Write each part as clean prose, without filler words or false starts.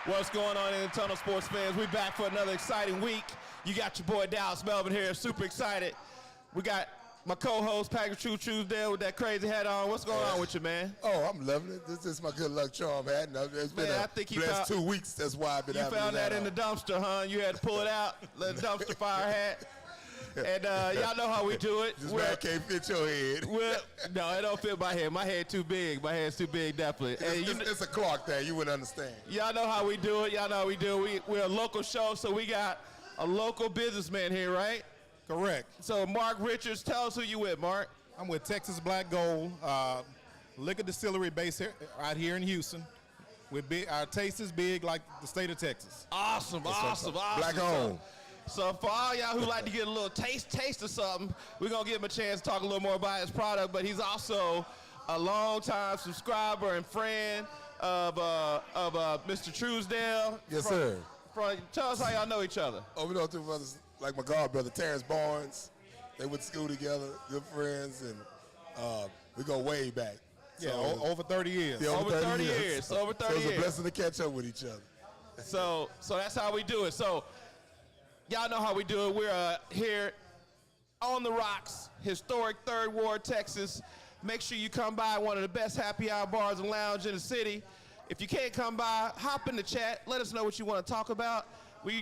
What's going on in the tunnel, sports fans? We back for another exciting week. You got your boy Dallas Melvin here, super excited. We got my co-host Patrick Truesdale with that crazy hat on. What's going on with you, man? Oh, I'm loving it. This is my good luck charm hat. It's been a blessed 2 weeks. That's why I've been having You found that in the dumpster, huh? You had to pull it out, let the dumpster fire hat. And y'all know how we do it. This man can't fit your head. No, it don't fit my head. My head too big. My head's too big, definitely. It's a Clark thing. You wouldn't understand. Y'all know how we do it. Y'all know how we do it. We're a local show, so we got a local businessman here, right? Correct. So Mark Richards, tell us who you with, Mark. I'm with Texas Black Gold, liquor distillery based here, out here in Houston. Our taste is big like the state of Texas. Awesome. Black owned. So for all y'all who like to get a little taste of something, we're going to give him a chance to talk a little more about his product, but he's also a long-time subscriber and friend of Mr. Truesdale. Yes, sir. Tell us how y'all know each other. Oh, we know two brothers, like my god brother, Terrence Barnes. They went to school together, good friends, and we go way back. Yeah, over 30 years. Yeah, over 30 years. So it's a blessing to catch up with each other. So that's how we do it. So y'all know how we do it. We're here on the rocks, historic 3rd Ward, Texas. Make sure you come by one of the best happy hour bars and lounge in the city. If you can't come by, hop in the chat. Let us know what you want to talk about.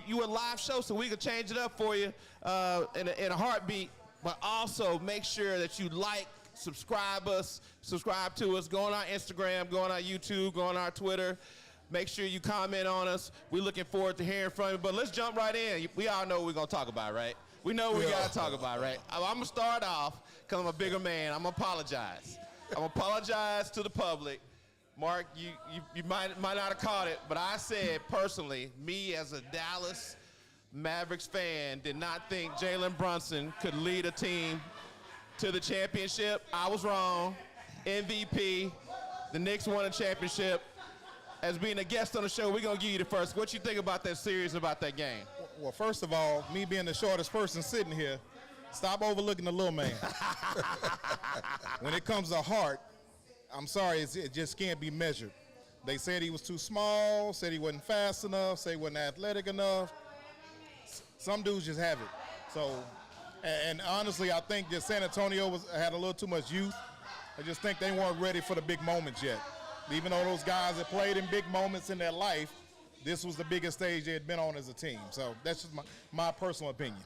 You a live show, so we can change it up for you in a heartbeat. But also make sure that you like, subscribe to us. Go on our Instagram, go on our YouTube, go on our Twitter. Make sure you comment on us. We're looking forward to hearing from you. But let's jump right in. We all know what we're going to talk about, right? We know what we got to talk about, right? I'm going to start off because I'm a bigger man. I'm going to apologize. I'm going to apologize to the public. Mark, you might not have caught it, but I said personally, me as a Dallas Mavericks fan did not think Jalen Brunson could lead a team to the championship. I was wrong. MVP. The Knicks won a championship. As being a guest on the show, we're going to give you the first. What you think about that series, about that game? Well, first of all, me being the shortest person sitting here, stop overlooking the little man. When it comes to heart, I'm sorry, it just can't be measured. They said he was too small, said he wasn't fast enough, said he wasn't athletic enough. Some dudes just have it. So, and honestly, I think that San Antonio had a little too much youth. I just think they weren't ready for the big moments yet. Even though those guys had played in big moments in their life, this was the biggest stage they had been on as a team. So that's just my personal opinion.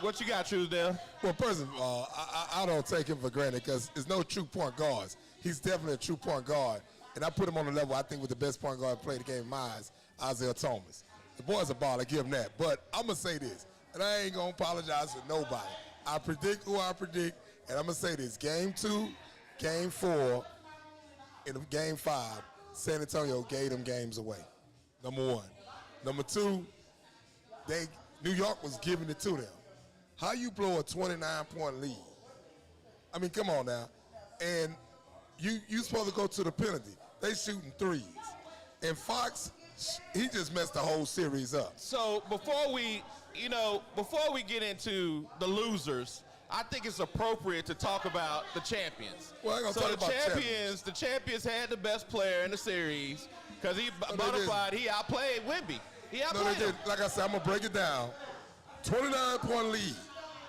What you got, Truesdale? Well, first of all, I don't take him for granted because there's no true point guards. He's definitely a true point guard. And I put him on the level, I think, with the best point guard played the game in my eyes, Isaiah Thomas. The boy's a baller, give him that. But I'm going to say this, and I ain't going to apologize to nobody. I predict who I predict, and I'm going to say this. Game 2, Game 4, in Game 5, San Antonio gave them games away, number 1. Number 2, New York was giving it to them. How you blow a 29-point lead? I mean, come on now. And you supposed to go to the penalty. They shooting threes. And Fox, he just messed the whole series up. So before we get into the losers, I think it's appropriate to talk about the champions. Well, the champions had the best player in the series because he modified. He outplayed Wemby. No, they did. Like I said, I'm gonna break it down. 29-point lead.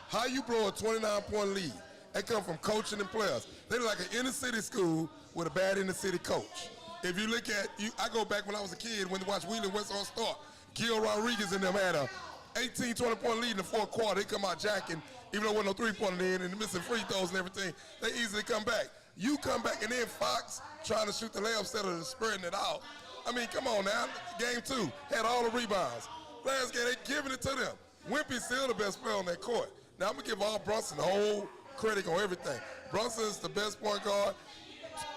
How you blow a 29-point lead? That come from coaching and players. They're like an inner city school with a bad inner city coach. If you look at I go back when I was a kid when I watched Wheeling West on start. Gil Rodriguez and them had a 18, 20-point lead in the 4th quarter. They come out jacking, even though there wasn't no 3-pointer in and missing free throws and everything. They easily come back. You come back and then Fox trying to shoot the layup instead of spreading it out. I mean, come on now. Game 2 had all the rebounds. Last game, they giving it to them. Wimpy's still the best player on that court. Now I'm gonna give all Brunson the whole credit on everything. Brunson is the best point guard.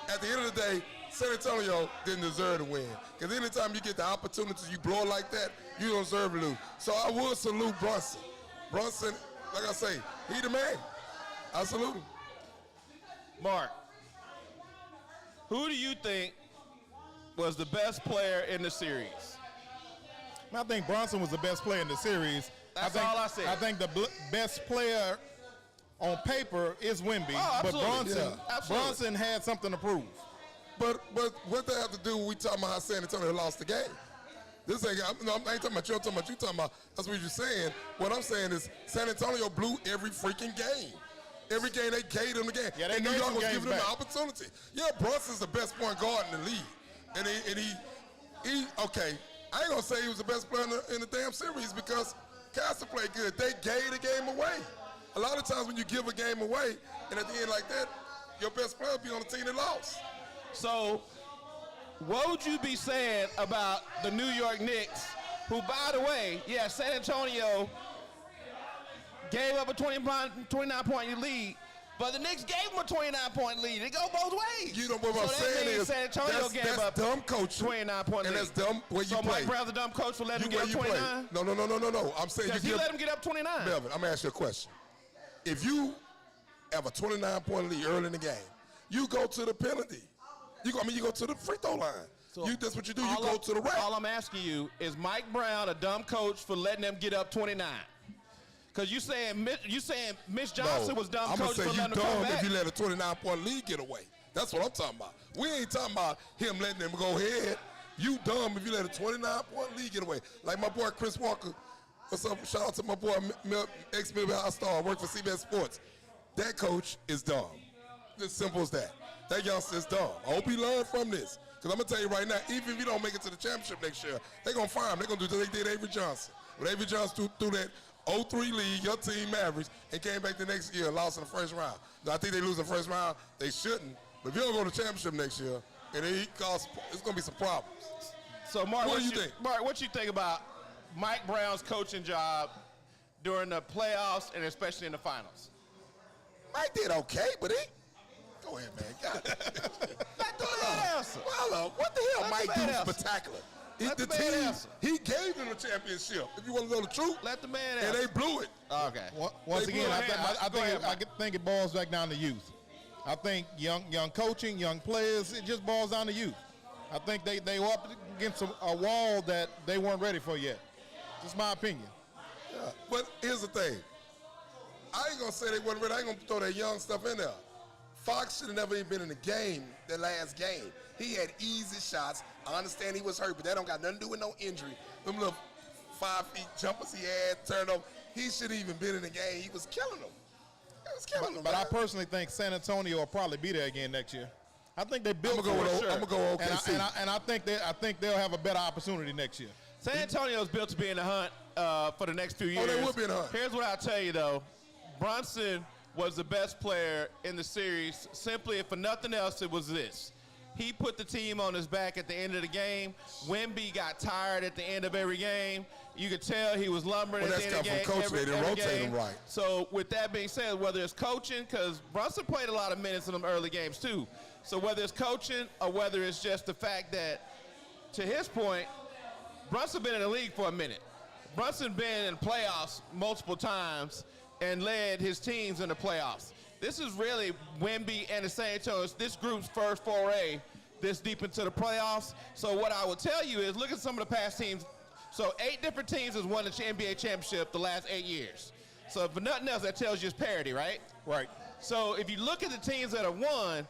At the end of the day, San Antonio didn't deserve to win. Because anytime you get the opportunity, you blow like that, you don't deserve to lose. So I will salute Brunson. Brunson, like I say, he the man. I salute him. Mark, who do you think was the best player in the series? I think Brunson was the best player in the series. That's all I said. I think the best player on paper is Wemby, but Brunson had something to prove. But what they have to do when we talking about how San Antonio lost the game? This ain't, I ain't talking about you, I'm talking about you talking about, that's what you're saying. What I'm saying is San Antonio blew every freaking game. Every game they gave them the game. Yeah, they and New gave York some was games giving them back. the opportunity. Yeah, Brunson's the best point guard in the league. And he okay, I ain't gonna say he was the best player in the damn series because Castle played good. They gave the game away. A lot of times when you give a game away, and at the end like that, your best player be on the team that lost. So, what would you be saying about the New York Knicks, who, by the way, yeah, San Antonio gave up a 29-point lead, but the Knicks gave them a 29-point lead. They go both ways. You know what I'm so saying means is San Antonio gave that's up dumb coaching. 29-point and lead. that's dumb where you so play. Mike Brown's a dumb coach for letting him get up 29? No. I'm saying you Because he give. let him get up 29. Melvin, I'm gonna ask you a question. If you have a 29-point lead early in the game, you go to the penalty. You go to the free throw line. So That's what you do. You go to the rack. All I'm asking you is Mike Brown a dumb coach for letting them get up 29? Because you saying Mitch Johnson was dumb I'm coach gonna for say you letting them come dumb back. if you let a 29-point lead get away. That's what I'm talking about. We ain't talking about him letting them go ahead. You dumb if you let a 29-point lead get away. Like my boy Chris Walker. What's up? Shout out to my boy ex-Millionaire Star. Work for CBS Sports. That coach is dumb. It's simple as that. That youngster is dumb. I hope he learned from this. Because I'm going to tell you right now, even if you don't make it to the championship next year, they're going to fire him. They're going to do what they did Avery Johnson. When Avery Johnson threw that 0-3 lead, your team average, and came back the next year and lost in the first round. Now, I think they lose in the first round. They shouldn't. But if you don't go to the championship next year, and it's going to be some problems. So, Mark, What do you think? Mark, what you think about Mike Brown's coaching job during the playoffs and especially in the finals? Mike did okay, but he... Go ahead, man. God. Not the bad answer. Well, what the hell Not the Mike bad do answer. spectacular? Not The the bad team, answer. he gave them the championship. If you want to know the truth. Let the man And answer. they blew it. Okay. Once They again, blew I, it. I think it boils back down to youth. I think young coaching, young players, it just boils down to youth. I think they were up against a wall that they weren't ready for yet. Just my opinion. Yeah. But here's the thing. I ain't going to say they wasn't ready. I ain't going to throw that young stuff in there. Fox should have never even been in the game, the last game. He had easy shots. I understand he was hurt, but that don't got nothing to do with no injury. Them little 5 feet jumpers he had, turned over. He should have even been in the game. He was killing them. He was killing them. But I man. personally think San Antonio will probably be there again next year. I think they built I'm gonna for it. I'm gonna go OKC. And I think they'll have a better opportunity next year. San Antonio's built to be in the hunt for the next few years. Oh, they will be in the hunt. Here's what I'll tell you, though. Brunson was the best player in the series. Simply, if for nothing else, it was this. He put the team on his back at the end of the game. Wemby got tired at the end of every game. You could tell he was lumbering Well, at the end of the game. that's come from coaching. They didn't every rotate game. him right. So with that being said, whether it's coaching, because Brunson played a lot of minutes in them early games too. So whether it's coaching or whether it's just the fact that, to his point, Brunson been in the league for a minute. Brunson been in playoffs multiple times and led his teams in the playoffs. This is really Wemby and the San Antonio, this group's first foray this deep into the playoffs. So what I will tell you is look at some of the past teams. So 8 different teams has won the NBA championship the last 8 years. So for nothing else, that tells you it's parity, right? Right. So if you look at the teams that have won,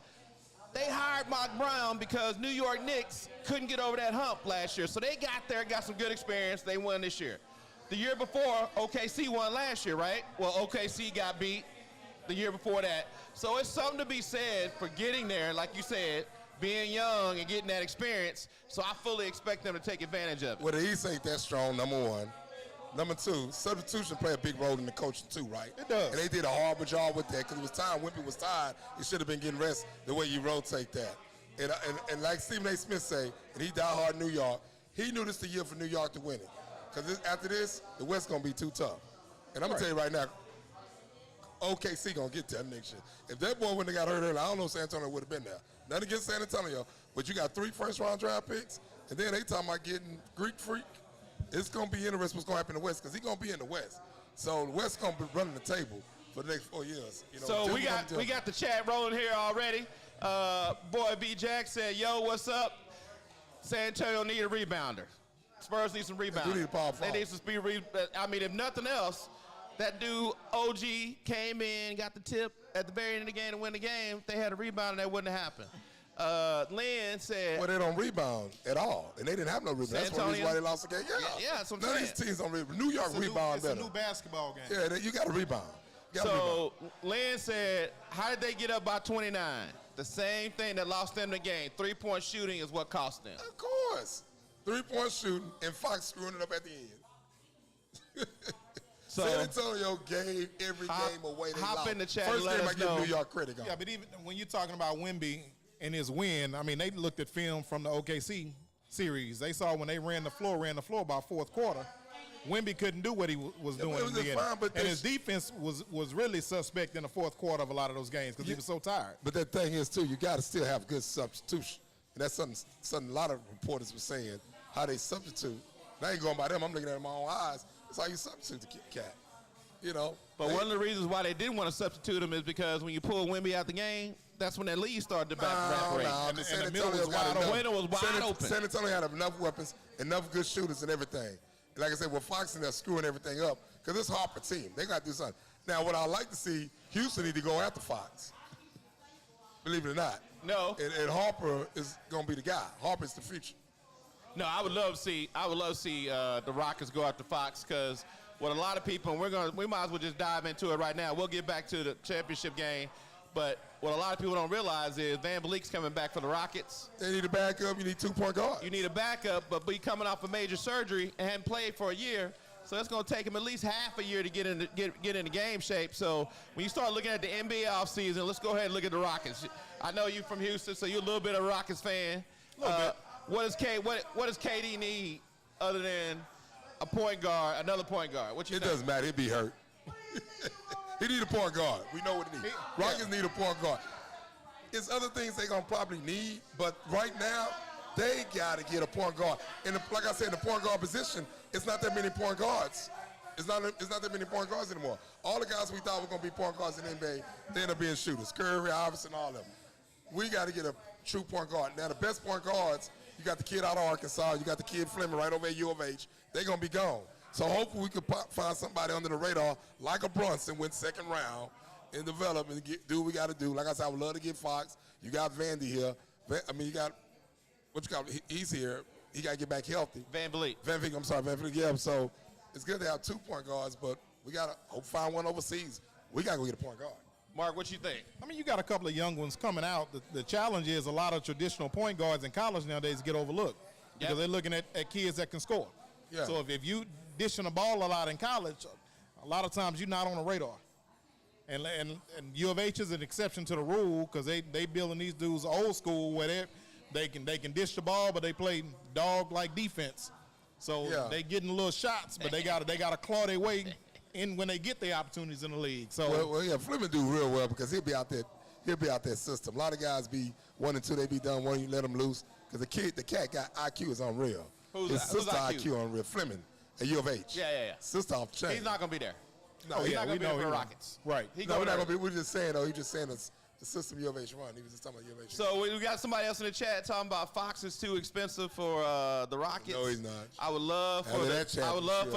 they hired Mike Brown because New York Knicks couldn't get over that hump last year. So they got there, got some good experience. They won this year. The year before, OKC won last year, right? Well, OKC got beat the year before that. So it's something to be said for getting there, like you said, being young and getting that experience. So I fully expect them to take advantage of it. Well, the East ain't that strong, number one. Number two, substitution play a big role in the coaching too, right? It does. And they did a horrible job with that because it was time. Wimpy was tired. He should have been getting rest the way you rotate that. And like Stephen A. Smith say, and he died hard in New York, he knew this the year for New York to win it. Because after this, the West going to be too tough. And I'm going to tell you right now, OKC going to get them next year. If that boy wouldn't have got hurt early, I don't know if San Antonio would have been there. Nothing against San Antonio, but you got 3 first-round draft picks, and then they talking about getting Greek Freak. It's going to be interesting what's going to happen in the West because he's going to be in the West. So the West going to be running the table for the next 4 years. You know, So we got the chat rolling here already. Boy B Jack said, "Yo, what's up? San Antonio need a rebounder. Spurs need some rebounders. do need a power They forward. need some speed. I mean, if nothing else, that dude OG came in, got the tip at the very end of the game to win the game. If they had a rebounder, that wouldn't have happened. Lynn said. Well, they don't rebound at all, and they didn't have no rebound. That's one reason why they lost the game. Yeah, that's what I'm None saying. of these teams don't rebound. New York rebound It's better. a new basketball game. Yeah, you got to rebound. So Lynn said, how did they get up by 29? The same thing that lost them the game. 3-point shooting is what cost them. Of course. 3-point shooting, and Fox screwing it up at the end. So San Antonio gave every game away. They hop lost. in the chat First and let game us I give know. New York credit on. Yeah, but even when you're talking about Wemby and his win, I mean, they looked at film from the OKC series. They saw when they ran the floor by fourth quarter. Wemby couldn't do what he was doing in the end. And his defense was really suspect in the fourth quarter of a lot of those games because he was so tired. But the thing is, too, you got to still have good substitution. And that's something a lot of reporters were saying, how they substitute. And I ain't going by them. I'm looking at it with my own eyes. That's how you substitute the cat. You know. But one of the reasons why they didn't want to substitute him is because when you pull Wemby out the game, that's when that lead started to evaporate. No, San Antonio was wide open. San Antonio had enough weapons, enough good shooters and everything. And like I said, with Fox and they're screwing everything up because it's Harper team. They got to do something. Now, what I like to see, Houston need to go after Fox. Believe it or not. No. And Harper is going to be the guy. Harper's the future. No, I would love to see the Rockets go after Fox because what a lot of people, and we might as well just dive into it right now. We'll get back to the championship game, but what a lot of people don't realize is Van Vliet's coming back for the Rockets. They need a backup. You need 2-point guard. You need a backup, but be coming off a major surgery and hadn't played for a year, so it's going to take him at least half a year to get into game shape. So when you start looking at the NBA offseason, let's go ahead and look at the Rockets. I know you're from Houston, so you're a little bit of a Rockets fan. A little bit. What does KD need other than a point guard, another point guard? What you think? It doesn't matter. He'll be hurt. He need a point guard. We know what he needs. Rockets need a point guard. It's other things they're going to probably need, but right now, they got to get a point guard. And like I said, in the point guard position, it's not that many point guards. It's not that many point guards anymore. All the guys we thought were going to be point guards in the NBA, they end up being shooters. Curry, Iverson, all of them. We got to get a true point guard. Now, the best point guards, you got the kid out of Arkansas. You got the kid Fleming right over at U of H. They're going to be gone. So hopefully we could find somebody under the radar like a Brunson, went second round, and develop and do what we got to do. Like I said, I would love to get Fox. You got Vandy here. You got, what you call, he's here. He got to get back healthy. Van Vliet. Van Vliet, yeah. So it's good to have 2 point guards, but we got to hope find one overseas. We got to go get a point guard. Mark, what you think? I mean, you got a couple of young ones coming out. The challenge is a lot of traditional point guards in college nowadays get overlooked because they're looking at kids that can score. Yeah. So if you dishing the ball a lot in college, a lot of times you're not on the radar. And U of H is an exception to the rule because they building these dudes old school where they can dish the ball, but they play dog-like defense. So they getting little shots, but they gotta claw their way in when they get their opportunities in the league. So Fleming do real well because he'll be out there system. A lot of guys be 1 and 2, they be done 1, you let them loose because the cat got IQ is unreal. His sister IQ unreal. Fleming at U of H. Yeah. Sister off the chain. He's not gonna be there. No, he's not gonna be there for the Rockets. Right. No, we're not gonna be. We're just saying though. He's just saying the system U of H run. He was just talking about U of H. So we got somebody else in the chat talking about Fox is too expensive for the Rockets. No, he's not. I would love for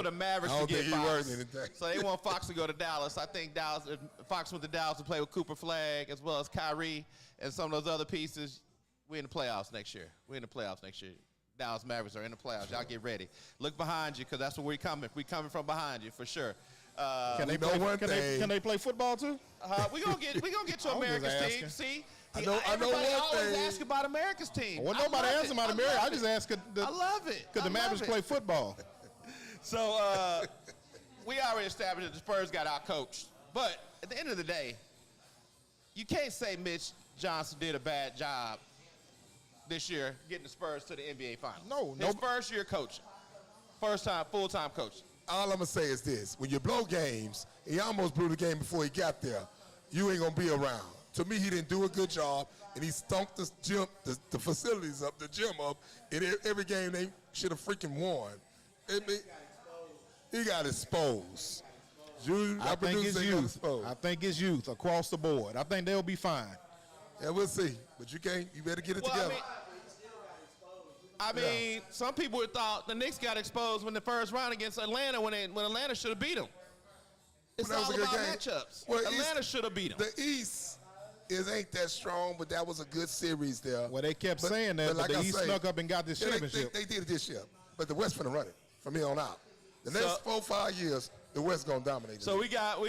the Mavericks to get Fox. So they want Fox to go to Dallas. I think if Fox went to Dallas to play with Cooper Flag as well as Kyrie and some of those other pieces. We're in the playoffs next year. Dallas Mavericks are in the playoffs. Y'all get ready. Look behind you because that's where we're coming. We're coming from behind you for sure. Can they play football too? We gonna get to America's team. See, I know everybody one always thing. ask about America's team. Well, nobody asks about America. I just ask. I love it. Could the Mavericks play football? So we already established that the Spurs got outcoached. But at the end of the day, you can't say Mitch Johnson did a bad job this year getting the Spurs to the NBA Finals. His first year coaching. First time, full-time coaching. All I'm going to say is this. When you blow games, he almost blew the game before he got there, you ain't going to be around. To me, he didn't do a good job, and he stumped the gym, the facilities up, the gym up, and every game they should have freaking won. He got exposed. I think it's youth. I think it's youth across the board. I think they'll be fine. Yeah, we'll see. But you better get it together. I mean, some people thought the Knicks got exposed in the first round against Atlanta when Atlanta should have beat them. It's all about matchups. Well, Atlanta should have beat them. The East it ain't that strong, but that was a good series there. Well, they kept saying that, but like he snuck up and got this championship. They did it this year, but the West finna run it from here on out. The next 4 or 5 years, the West gonna dominate. So we got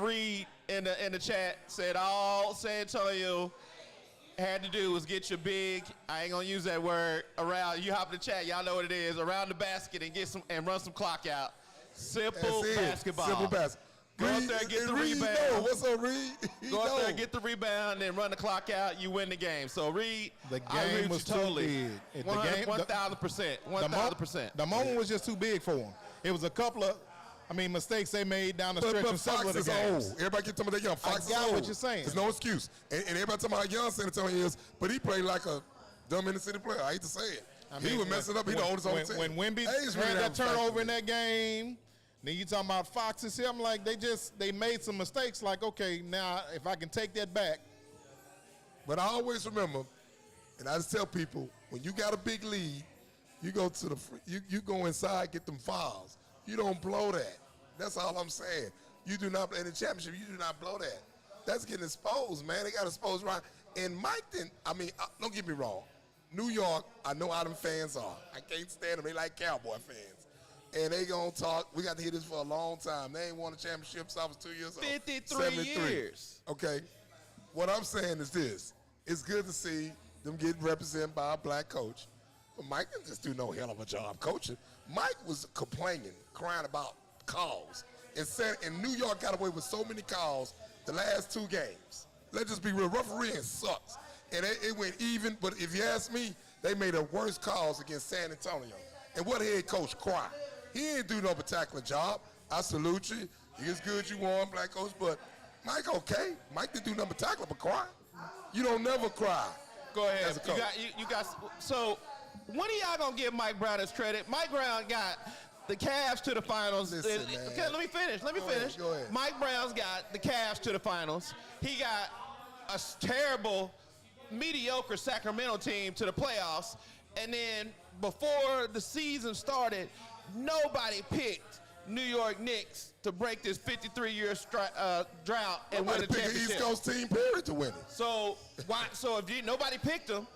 Reed in the chat said all San Antonio had to do was get your big, I ain't gonna use that word, around, you hop in the chat, y'all know what it is, around the basket and get some and run some clock out. Simple basketball. Simple basketball. Go up there and get the Reed rebound. know. What's up, Reed? Go up there and get the rebound and run the clock out, you win the game. So Reed, The I agree game with was you totally. too big. 1,000%. 1,000%. The moment was just too big for him. It was a couple of, mistakes they made down the stretch in several of the Fox is games. old. Everybody keep talking about that young. Fox I got is old. what you're saying. There's no excuse. And everybody talking about how young San Antonio is, but he played like a dumb inner city player. I hate to say it. He was messing up. He the oldest on the team. When Wemby Hayes had really that have a factor turnover in in that game, then you talking about Fox is here. I'm like, they made some mistakes. Like, okay, now if I can take that back. But I always remember, and I just tell people, when you got a big lead, you go to the you go inside, get them fouls. You don't blow that. That's all I'm saying. You do not, in the championship, you do not blow that. That's getting exposed, man. They got exposed right. And Mike didn't, don't get me wrong. New York, I know how them fans are. I can't stand them. They like Cowboy fans. And they gonna talk. We got to hear this for a long time. They ain't won a championship since I was 2 years old. 53 years. Okay. What I'm saying is this. It's good to see them getting represented by a black coach. But Mike didn't just do no hell of a job coaching. Mike was complaining, crying about calls. And New York got away with so many calls the last 2 games. Let's just be real. Refereeing sucks. And it went even, but if you ask me, they made the worst calls against San Antonio. And what head coach cry? He ain't do no spectacular job. I salute you. You as good as you want, black coach, but Mike okay. Mike didn't do nothing spectacular but cry. You don't never cry. Go ahead. As a coach. You got. So when are y'all gonna give Mike Brown his credit? Mike Brown got the Cavs to the finals. Listen, man. Okay, let me finish. Go ahead. Mike Brown's got the Cavs to the finals. He got a terrible, mediocre Sacramento team to the playoffs. And then before the season started, nobody picked New York Knicks to break this 53-year drought and win Nobody the picked an championship. East Coast team, period, to win it. So if nobody picked him,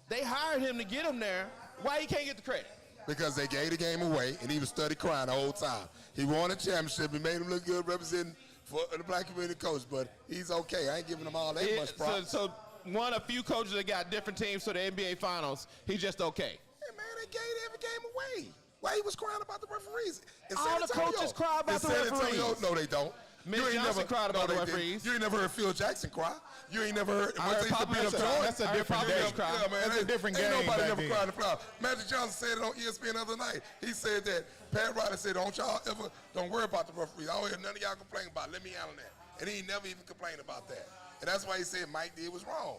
they hired him to get him there. Why he can't get the credit? Because they gave the game away, and he was study crying the whole time. He won a championship. He made him look good representing for the black community coach, but he's okay. I ain't giving him all that much props. So one of few coaches that got different teams to the NBA Finals, he's just okay. Hey, man, they gave every game away. Why he was crying about the referees? In All San the Antonio. coaches cry about In the San Antonio, referees. no, they don't. Mitch Johnson cried about the referees. You ain't never heard Phil Jackson cry. You ain't never heard. I heard Papa beat up Mitchell. Jordan. That's a I heard different Papa game. Mitchell cry. Yeah, man, That's a different ain't game nobody back ever then. cried in the playoffs. Magic Johnson said it on ESPN the other night. He said that Pat Riley said, don't worry about the referees. I don't hear none of y'all complain about it. Let me handle that. And he never even complained about that. And that's why he said Mike did was wrong.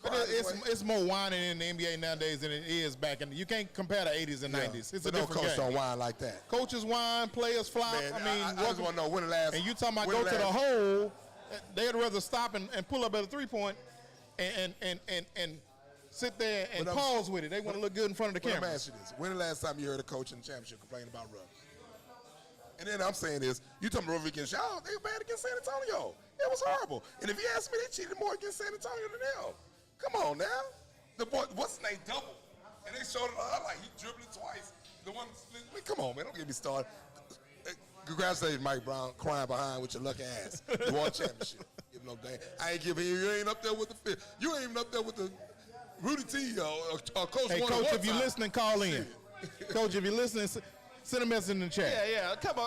But it's more whining in the NBA nowadays than it is back in. You can't compare the 80s and 90s. It's a but no different coach game. don't whine like that. Coaches whine, players flop. Man, I mean, I just want to know when the last. and you talking about when go to the last- hole, they'd rather stop and pull up at a 3-point and sit there and But I'm- pause with it. They want to look good in front of the Let me camera. ask you this. When the last time you heard a coach in the championship complain about refs? And then I'm saying this, you talking about against y'all, they were bad against San Antonio. It was horrible. And if you ask me, they cheated more against San Antonio than them. Come on now. The boy, what's his name, double? And they showed it like he dribbled it twice. The one, come on, man, don't get me started. Congratulations, Mike Brown, crying behind with your lucky ass. You won a championship. Give no damn. I ain't giving you ain't up there with the fifth. You ain't even up there with the Rudy T or Coach Hey, Warner Coach, one if you're time. listening, call in. Coach, if you're listening, send a message in the chat. Yeah. Come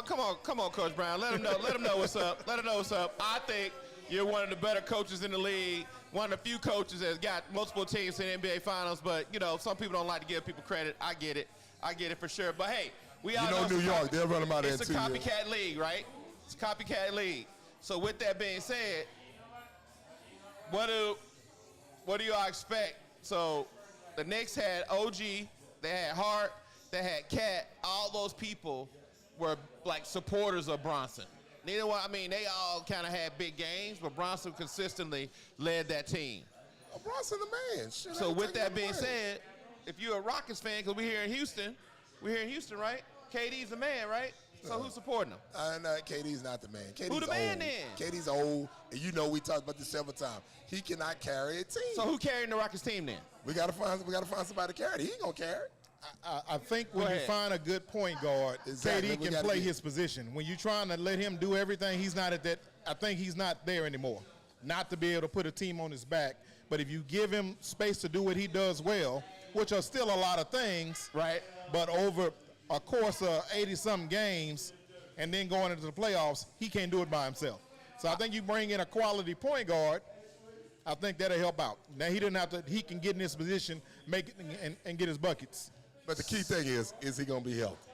on, Coach Brown. Let him know what's up. Let him know what's up. I think you're one of the better coaches in the league. One of the few coaches that's got multiple teams in the NBA Finals. But some people don't like to give people credit. I get it for sure. But hey, we all know New York, they'll run them out there in it's a 2 years. copycat league, right? It's a copycat league. So with that being said, what do y'all expect? So the Knicks had OG, they had Hart, they had Cat. All those people were like supporters of Bronson. Neither one. I mean, they all kind of had big games, but Bronson consistently led that team. Bronson the man. Shit, So ain't with taking that being away. said, if you're a Rockets fan, because we're here in Houston, right? KD's the man, right? So who's supporting him? KD's not the man. KD's Who the man old. then? KD's old, and you know we talked about this several times. He cannot carry a team. So who carrying the Rockets team then? we gotta find somebody to carry it. He ain't gonna carry it. I think when Go you ahead. find a good point guard, Exactly. KD We can gotta play get- his position. When you're trying to let him do everything, he's not at that. I think he's not there anymore. Not to be able to put a team on his back, but if you give him space to do what he does well, which are still a lot of things, Right. but over a course of 80-something games and then going into the playoffs, he can't do it by himself. So I think you bring in a quality point guard, I think that'll help out. Now he didn't have to. He can get in this position, make it, and get his buckets. But the key thing is he gonna be healthy?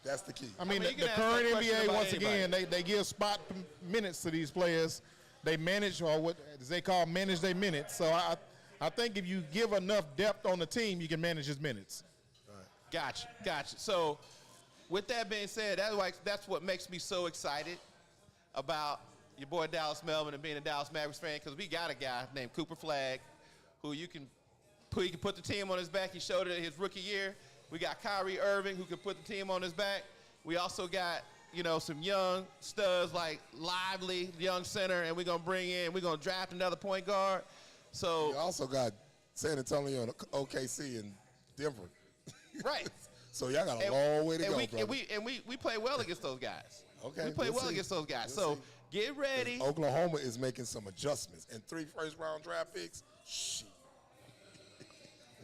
That's the key. I mean, you can the ask current that question NBA, about once again, anybody. they give spot minutes to these players. They manage, or what as they call manage their minutes. So I think if you give enough depth on the team, you can manage his minutes. Gotcha. So, with that being said, that's what makes me so excited about your boy Dallas Melvin and being a Dallas Mavericks fan, because we got a guy named Cooper Flagg who he can put the team on his back. He showed it in his rookie year. We got Kyrie Irving who can put the team on his back. We also got, some young studs like Lively, young center, and we're going to draft another point guard. So, You also got San Antonio and OKC and Denver. right. So y'all got a long way to go, brother. We play well against those guys. Okay, We play we'll well see. against those guys. We'll So get ready. Oklahoma is making some adjustments. And 3 first-round draft picks, shit.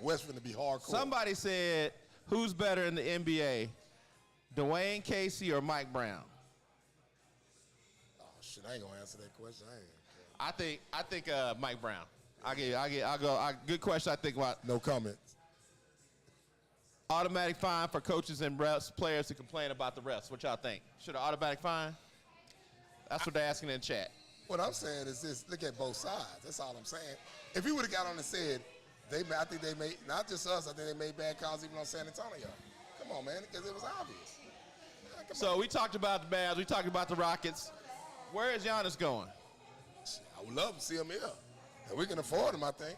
West finna be hardcore. Somebody said, who's better in the NBA, Dwayne Casey or Mike Brown? Oh, shit, I ain't gonna answer that question. I ain't. I think Mike Brown. Good question. I think about No comments. automatic fine for coaches and refs, players who complain about the refs. What y'all think? Should an automatic fine? That's what they're asking in the chat. What I'm saying is this: look at both sides. That's all I'm saying. If he would have got on and said, I think they made, not just us, I think they made bad calls even on San Antonio. Come on, man, because it was obvious. Yeah, come So we talked about the Mavs. We talked about the Rockets. Where is Giannis going? on. I would love to see him here. And we can afford him, I think.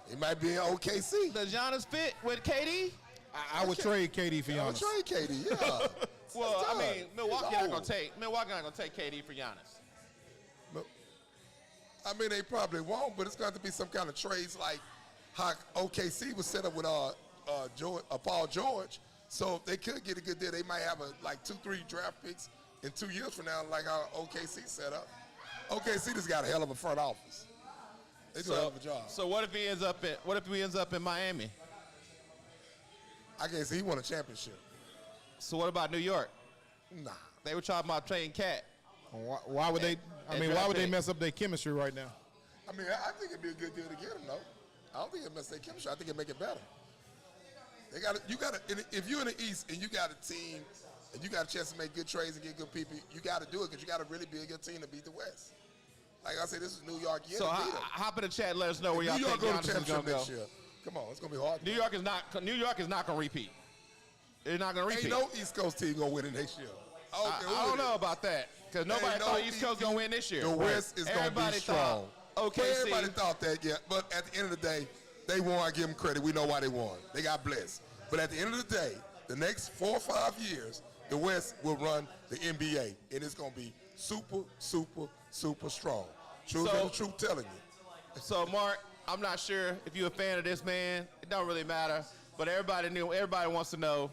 He might be in OKC. Does Giannis fit with KD? I would trade KD for I would Giannis. trade KD, yeah. Well, It's I done. mean, Milwaukee It's not old. gonna take KD for Giannis. But, I mean, they probably won't, but it's going to have to be some kind of trades like how OKC was set up with Paul George. So if they could get a good deal, they might have 2-3 draft picks in 2 years from now, like how OKC set up. OKC just got a hell of a front office. They do a hell of a job. So what if he ends up in Miami? I guess he won a championship. So what about New York? Nah. They were talking about trading Cat. Why would they? Why would they mess up their chemistry right now? I mean, I think it'd be a good deal to get him, though. I don't think it mess their chemistry. I think it'd make it better. If you're in the East and you got a team and you got a chance to make good trades and get good people, you got to do it because you got to really build your team to beat the West. Like I said, this is New York. So hop in the chat and let us know where y'all New York think go to Giannis is going championship to go. next year. Come on, it's gonna be hard. New York is not going to repeat. They're not going to repeat. Ain't no East Coast team gonna win it next year. I don't know about that because nobody Ain't thought no East Coast going to win this year. The West is gonna be strong. OKC. Everybody thought that, yeah. But at the end of the day, they won. I give them credit. We know why they won. They got blessed. But at the end of the day, the next 4 or 5 years, the West will run the NBA, and it's gonna be super, super, super strong. Truth and the truth telling you. So, Mark, I'm not sure if you're a fan of this man. It don't really matter. But everybody wants to know,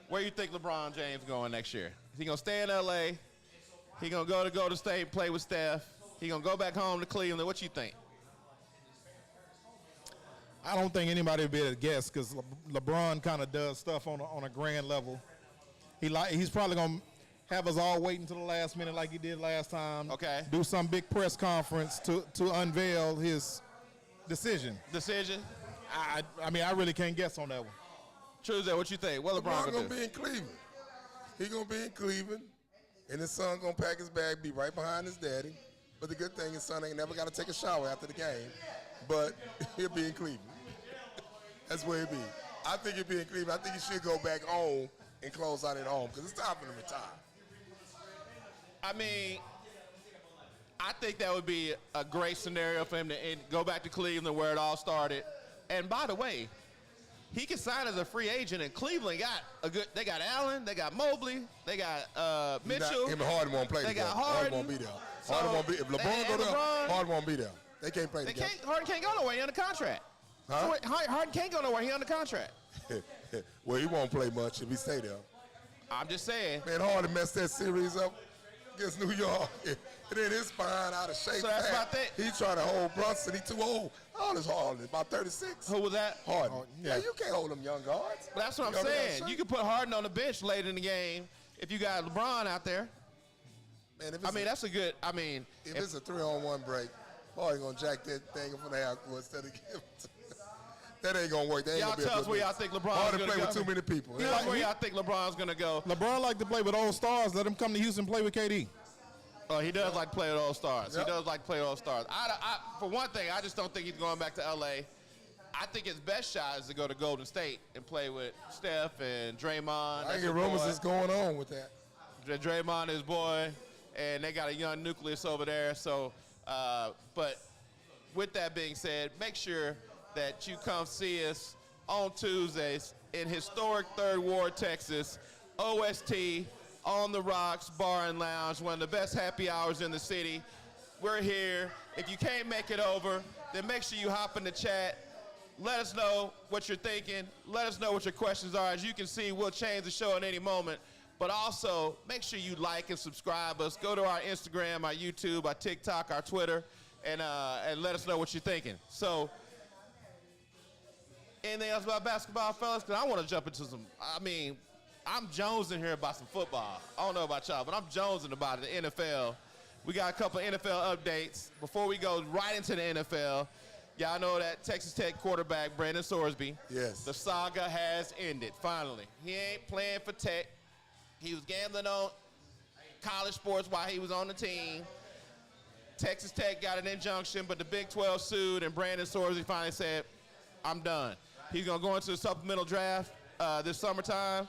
where you think LeBron James going next year? Is he going to stay in L.A.? He going to go to Golden State, play with Steph? He going to go back home to Cleveland? What you think? I don't think anybody would be able to guess because LeBron kind of does stuff on a grand level. He's probably going to have us all waiting until the last minute like he did last time. Okay. Do some big press conference to unveil his decision. I mean, I really can't guess on that one. Truesdale, what you think? What LeBron LeBron going gonna to do? be in Cleveland. He gonna be in Cleveland, and his son gonna pack his bag, be right behind his daddy. But the good thing, his son ain't never got to take a shower after the game. But he'll be in Cleveland. That's where he'll be. I think he'll be in Cleveland. I think he should go back home and close out at home because it's time for him to retire. I mean, I think that would be a great scenario for him to go back to Cleveland where it all started. And by the way, he can sign as a free agent, and Cleveland got they got Allen, they got Mobley, they got Mitchell. Him and Harden won't play They together. got Harden. Won't be there. So, Harden won't be. If LeBron go there, LeBron, Harden won't be there. They can't play together. Harden can't go nowhere. He under contract. Huh? Harden can't go nowhere. He under contract. Well, he won't play much if he stay there. I'm just saying. Man, Harden messed that series up against New York. And then his spine out of shape. So that's about that. He trying to hold Brunson. He too old. How old is Harden? About 36. Who was that? Harden. Yeah, you can't hold them young guards. But that's what I'm saying. You can put Harden on the bench late in the game if you got LeBron out there. Man, that's a good. If it's a 3-on-1 break, Harden gonna jack that thing from the half court instead of giving it to that ain't gonna work. Y'all tell us where y'all think LeBron's Harden gonna play go. with too many people. Tell us where y'all think LeBron's gonna go. LeBron like to play with old stars. Let him come to Houston and play with KD. Oh, he does like to play with all stars. Yep. He does like to play with all stars. For one thing, I just don't think he's going back to L.A. I think his best shot is to go to Golden State and play with Steph and Draymond. I hear rumors that's going on with that. Draymond is his boy, and they got a young nucleus over there. So, but with that being said, make sure that you come see us on Tuesdays in historic 3rd Ward, Texas, OST, On the Rocks Bar and Lounge, one of the best happy hours in the city. We're here. If you can't make it over, then make sure you hop in the chat. Let us know what you're thinking. Let us know what your questions are. As you can see, we'll change the show at any moment. But also, make sure you like and subscribe us. Go to our Instagram, our YouTube, our TikTok, our Twitter, and let us know what you're thinking. So, anything else about basketball, fellas? Because I want to jump into some, I'm jonesing here about some football. I don't know about y'all, but I'm jonesing about it, the NFL. We got a couple NFL updates. Before we go right into the NFL, y'all know that Texas Tech quarterback, Brandon Sorsby. Yes. The saga has ended, finally. He ain't playing for Tech. He was gambling on college sports while he was on the team. Texas Tech got an injunction, but the Big 12 sued, and Brandon Sorsby finally said, I'm done. He's going to go into the supplemental draft this summertime.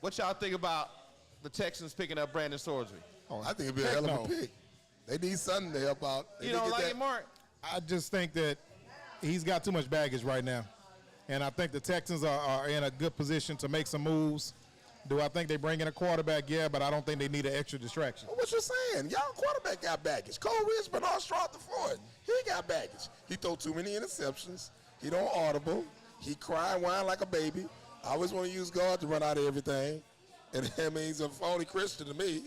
What y'all think about the Texans picking up Brandon Sorsby? I think it'd be a hell of a pick. They need something to help out. You don't like it, Mark? I just think that he's got too much baggage right now. And I think the Texans are in a good position to make some moves. Do I think they bring in a quarterback? Yeah, but I don't think they need an extra distraction. Well, what you saying? Y'all quarterback got baggage. Cole Ridge, Bernard Stroud IV. He got baggage. He throw too many interceptions. He don't audible. He cry and whine like a baby. I always want to use God to run out of everything. And that means a phony Christian to me.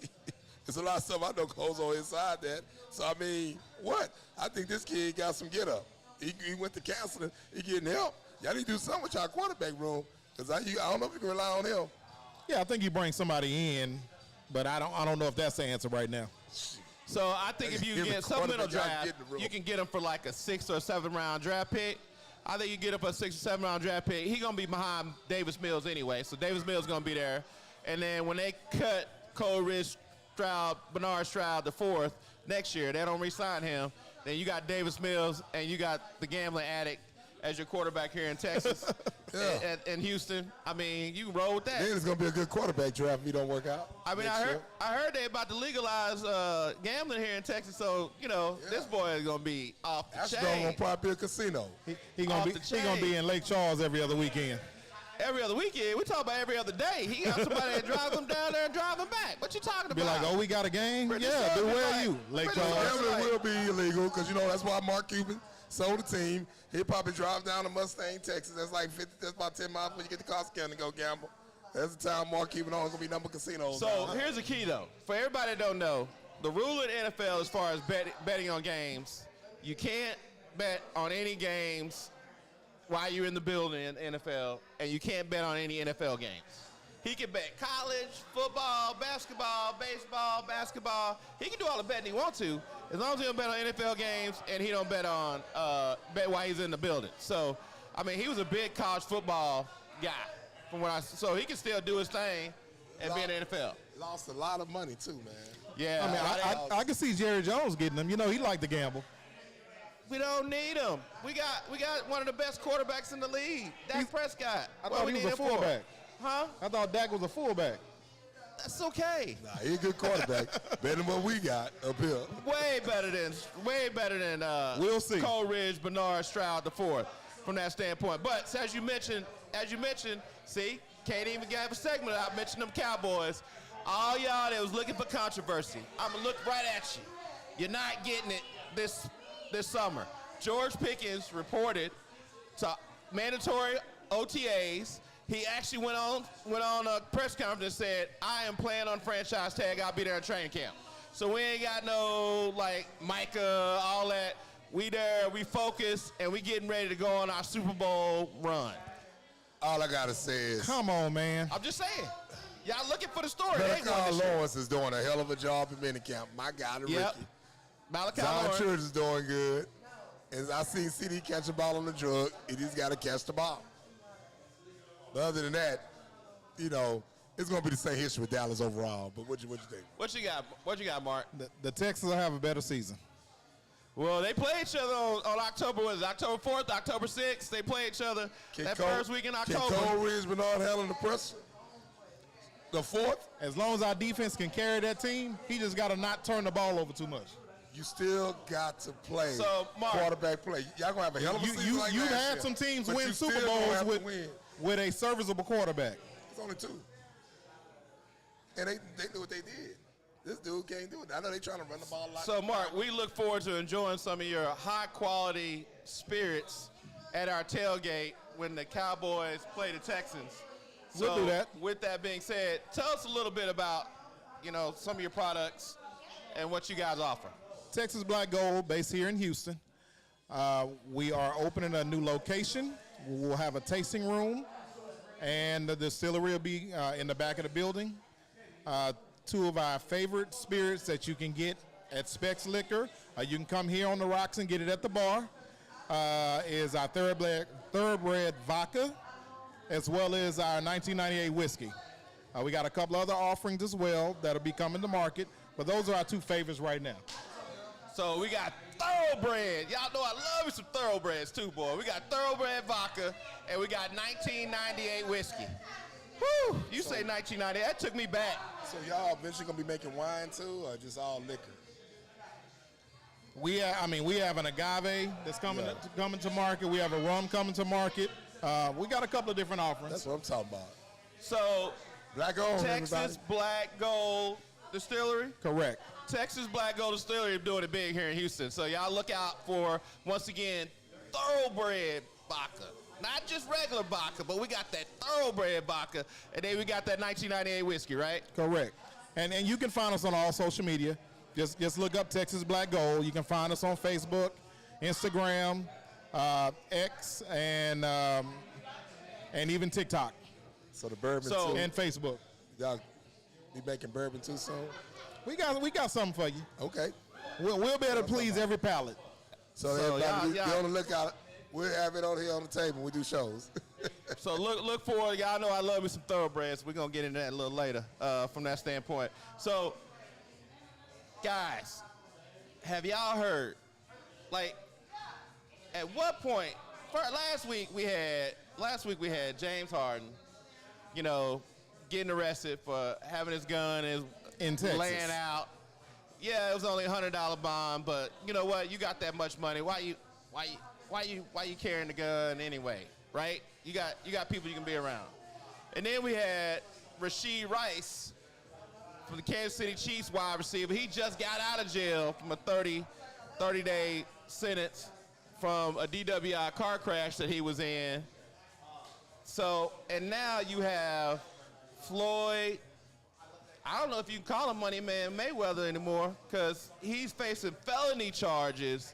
There's a lot of stuff I know goes on inside that. So, what? I think this kid got some get up. He went to counseling. He getting help. Y'all need to do something with y'all quarterback room because I don't know if you can rely on him. Yeah, I think you bring somebody in, but I don't know if that's the answer right now. So I think if you get supplemental draft, you can get him for like a 6th or 7th round draft pick. I think you get him for a 6th or 7th round draft pick. He's going to be behind Davis Mills anyway, so Davis Mills is going to be there. And then when they cut Cole Ridge, Bernard Stroud IV next year, they don't re-sign him, then you got Davis Mills and you got the gambling addict as your quarterback here in Texas and Houston. You can roll with that. Then it's going to be a good quarterback draft if he don't work out. I heard they about to legalize gambling here in Texas, so, this boy is going to be off the chain. That's going to probably be a casino. He gonna be in Lake Charles every other weekend. Every other weekend? We talk about every other day. He got somebody that drives him down there and drive him back. What you talking about? Be like, oh, we got a game? Pretty yeah, sure where are you? Lake Charles. Gambling will be illegal because, that's why Mark Cuban sold the team. He'll probably drive down to Mustang, Texas. That's about 10 miles before you get to Costa County and go gamble. That's the time Mark Cuban owns going to be number casinos. So here's the key, though. For everybody that don't know, the rule in the NFL as far as betting on games, you can't bet on any games while you're in the building in the NFL, and you can't bet on any NFL games. He can bet college, football, basketball, baseball, basketball. He can do all the betting he wants to, as long as he don't bet on NFL games and he don't bet on bet while he's in the building. So, he was a big college football guy, so he can still do his thing and be in the NFL. Lost a lot of money too, man. Yeah, I can see Jerry Jones getting them. He liked to gamble. We don't need him. We got one of the best quarterbacks in the league, Dak Prescott. I thought he was a fullback. Huh? I thought Dak was a fullback. That's okay. Nah, he's a good quarterback. Better than what we got up here. Way better than We'll see. Cole Ridge, Bernard Stroud IV. from that standpoint. But so as you mentioned, see, can't even have a segment without mentioning them Cowboys. All y'all that was looking for controversy, I'm gonna look right at you. You're not getting it this summer. George Pickens reported to mandatory OTAs. He actually went on a press conference and said, I am playing on franchise tag. I'll be there in training camp. So we ain't got no, like, Micah, all that. We there, we focused, and we getting ready to go on our Super Bowl run. All I got to say is... Come on, man. I'm just saying. Y'all looking for the story. Malachi Lawrence is doing a hell of a job in minicamp. My guy, the Ricky. Malachi Zion Lawrence. Church is doing good. As I seen CD catch a ball on the drug, he just got to catch the ball. But other than that, you know, it's going to be the same history with Dallas overall. But what you think? What you got, Mark? The Texans will have a better season. Well, they play each other on October, what is it, October 4th, October 6th. They play each other first week in October. Can Cole Ridge-Bernard handle the pressure? The 4th? As long as our defense can carry that team, he just got to not turn the ball over too much. You still got to play Mark, quarterback play. Y'all going to have a hell of a season like You've last had year, some teams but win you Super still gonna Bowls have to win. with a serviceable quarterback. It's only 2. And they knew what they did. This dude can't do it. I know they trying to run the ball like. So, Mark, we look forward to enjoying some of your high-quality spirits at our tailgate when the Cowboys play the Texans. We'll do that. With that being said, tell us a little bit about, you know, some of your products and what you guys offer. Texas Black Gold, based here in Houston. We are opening a new location. We'll have a tasting room, and the distillery will be in the back of the building. 2 of our favorite spirits that you can get at Specs Liquor. You can come here on the rocks and get it at the bar. Is our Thoroughbred Vodka, as well as our 1998 whiskey. We got a couple other offerings as well that'll be coming to market, but those are our 2 favorites right now. So we got Thoroughbred. Y'all know I love me some Thoroughbreds too, boy. We got Thoroughbred Vodka, and we got 1998 whiskey. Woo! You say 1998, that took me back. So y'all eventually going to be making wine too, or just all liquor? We have an agave that's coming to market. We have a rum coming to market. We got a couple of different offerings. That's what I'm talking about. So, Black Gold, Texas everybody. Black Gold Distillery? Correct. Texas Black Gold Distillery doing it big here in Houston. So y'all look out for, once again, Thoroughbred vodka. Not just regular vodka, but we got that Thoroughbred vodka, and then we got that 1998 whiskey, right? Correct. And you can find us on all social media. Just look up Texas Black Gold. You can find us on Facebook, Instagram, X, and even TikTok. So the bourbon So- too. And Facebook. Y'all be making bourbon too soon? We got something for you. Okay. We'll be able to please every palate. So y'all- everybody, be y'all- on the lookout. We'll have it on here on the table when we do shows. So look forward. Y'all know I love me some Thoroughbreds. We're going to get into that a little later from that standpoint. So, guys, have y'all heard, like, at what point, last week we had James Harden, you know, getting arrested for having his gun and In Texas. laying out. Yeah, it was only a $100 bond, but you know what? You got that much money. Why you carrying the gun anyway, right? You got people you can be around. And then we had Rashid Rice from the Kansas City Chiefs wide receiver. He just got out of jail from a 30-day sentence from a DWI car crash that he was in. So, and now you have Floyd. I don't know if you can call him Money Man Mayweather anymore, because he's facing felony charges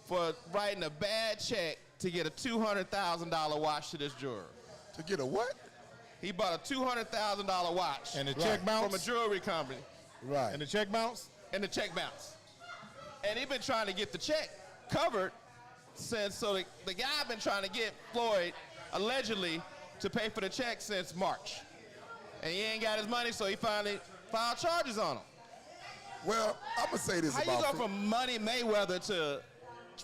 for writing a bad check to get a $200,000 watch to this juror. To get a what? He bought a $200,000 watch And the check bounce. from a jewelry company, Right. And the check bounce. and the check bounced. And he been trying to get the check covered since, so the guy been trying to get Floyd, allegedly, to pay for the check since March. And he ain't got his money, so he finally filed charges on him. Well, I'm going to say this How about you go from Money Mayweather to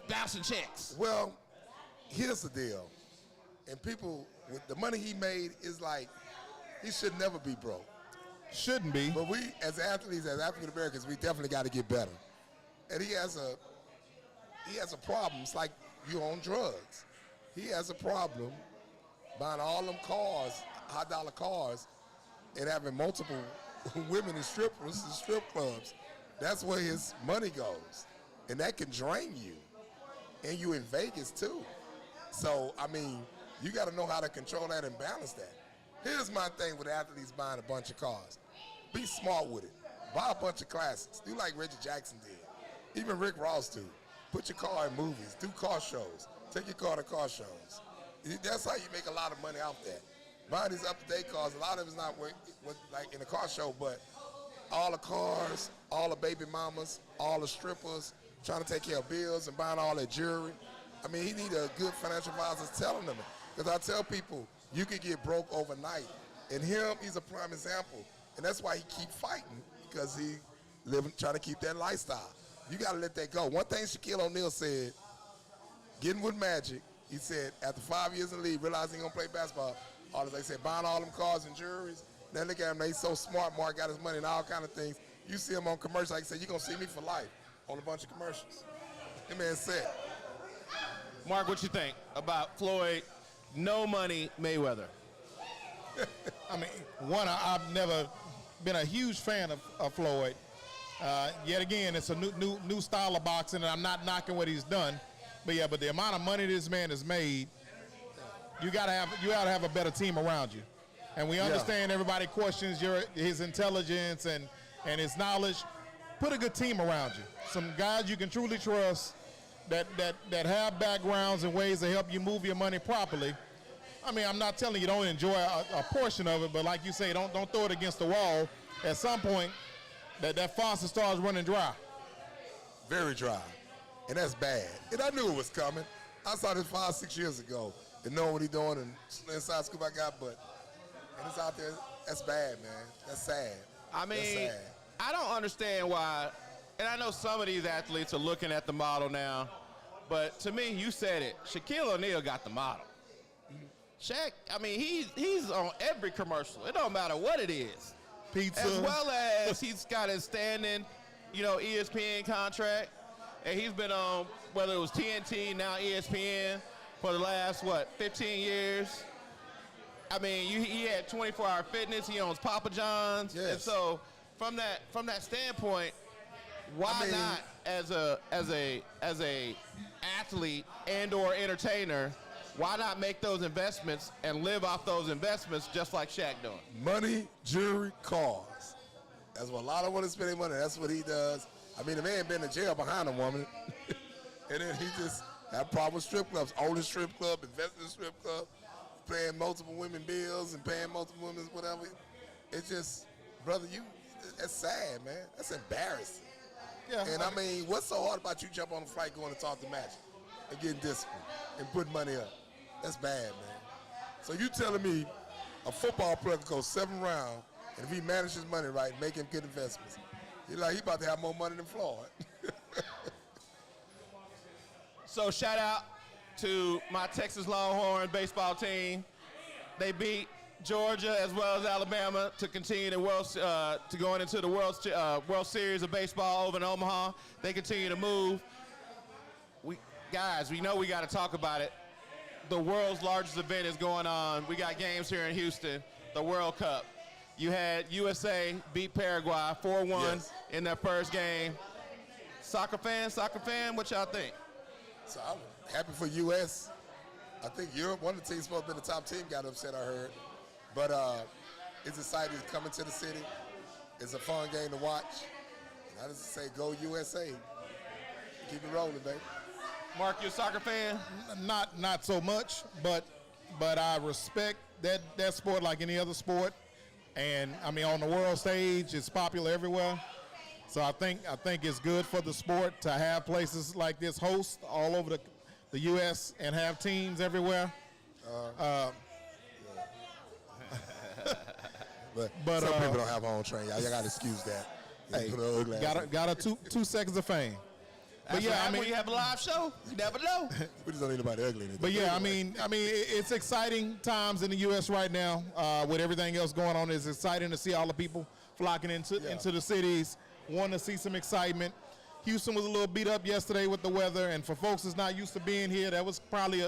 bouncing checks? Well, here's the deal. And people, with the money he made, is like, he should never be broke. Shouldn't be. But we, as athletes, as African Americans, we definitely got to get better. And he has a problem. It's like you on drugs. he has a problem buying all them cars, high dollar cars, and having multiple women and strippers and strip clubs. That's where his money goes. And that can drain you. And you in Vegas too. So, I mean, you got to know how to control that and balance that. Here's my thing with athletes buying a bunch of cars. Be smart with it. Buy a bunch of classics. Do like Reggie Jackson did. Even Rick Ross do. Put your car in movies. Do car shows. Take your car to car shows. That's how you make a lot of money off that. Buying these up-to-date cars, a lot of it's not like in a car show, but all the cars, all the baby mamas, all the strippers, trying to take care of bills and buying all that jewelry. I mean, he need a good financial advisor telling him. Because I tell people, you could get broke overnight. And him, he's a prime example. And that's why he keep fighting, because he trying to keep that lifestyle. You got to let that go. One thing Shaquille O'Neal said, getting with Magic, he said, after 5 years in the league, realizing he going to play basketball, all they said, buying all them cars and jewelries. Then look at him, he's so smart, Mark got his money and all kind of things. You see him on commercials, like I said, you're going to see me for life on a bunch of commercials. That man said. Mark, what you think about Floyd, no money Mayweather? I mean, one, I've never been a huge fan of Floyd. Yet again, it's a new style of boxing, and I'm not knocking what he's done. But yeah, but the amount of money this man has made, you gotta have a better team around you. And we understand everybody questions his intelligence and his knowledge. Put a good team around you. Some guys you can truly trust that have backgrounds and ways to help you move your money properly. I mean, I'm not telling you don't enjoy a portion of it, but like you say, don't throw it against the wall. At some point, that faucet starts running dry. Very dry. And that's bad. And I knew it was coming. I saw this 5-6 years ago and knowing what he's doing and inside scoop I got, and it's out there. That's bad, man. That's sad. I mean, that's sad. I don't understand why, and I know some of these athletes are looking at the model now, but to me, you said it. Shaquille O'Neal got the model. Shaq, I mean, he's on every commercial. It don't matter what it is. Pizza. As well as he's got his standing, ESPN contract. And he's been on, whether it was TNT, now ESPN, for the last, 15 years. I mean, he had 24-hour fitness. He owns Papa John's. Yes. And so from that standpoint, why not as a athlete and or entertainer, why not make those investments and live off those investments just like Shaq doing? Money, jewelry, cars. That's what a lot of women spend their money. That's what he does. I mean, the man been in jail behind a woman, and then he just had problem with strip clubs, owning strip club, investing in strip club, paying multiple women bills and paying multiple women whatever. It's just, brother, that's sad, man. That's embarrassing. Yeah. And I mean, what's so hard about you jump on a flight going to talk to Magic and getting disciplined and putting money up? That's bad, man. So you telling me a football player could go 7 rounds, and if he manages his money right, make him good investments, he about to have more money than Floyd. So shout out to my Texas Longhorns baseball team. They beat Georgia as well as Alabama to continue the to going into the World Series of baseball over in Omaha. They continue to move. We know we got to talk about it. The world's largest event is going on. We got games here in Houston, the World Cup. You had USA beat Paraguay 4-1 in their first game. Soccer fan, what y'all think? So I'm happy for U.S. I think Europe, one of the teams supposed to be the top team, got upset, I heard. But it's exciting to come into the city. It's a fun game to watch. And I just say, go USA. Keep it rolling, baby. Mark, you a soccer fan? Not so much, but I respect that sport like any other sport. And I mean, on the world stage, it's popular everywhere. So I think it's good for the sport to have places like this host all over the U.S. and have teams everywhere. But some people don't have home training. Y'all got to excuse that. Hey, got a 2 seconds of fame. But yeah, I mean, when you have a live show, you never know. We just don't need anybody ugly in it. But yeah, I mean, it's exciting times in the U.S. right now with everything else going on. It's exciting to see all the people flocking into the cities, wanting to see some excitement. Houston was a little beat up yesterday with the weather, and for folks that's not used to being here, that was probably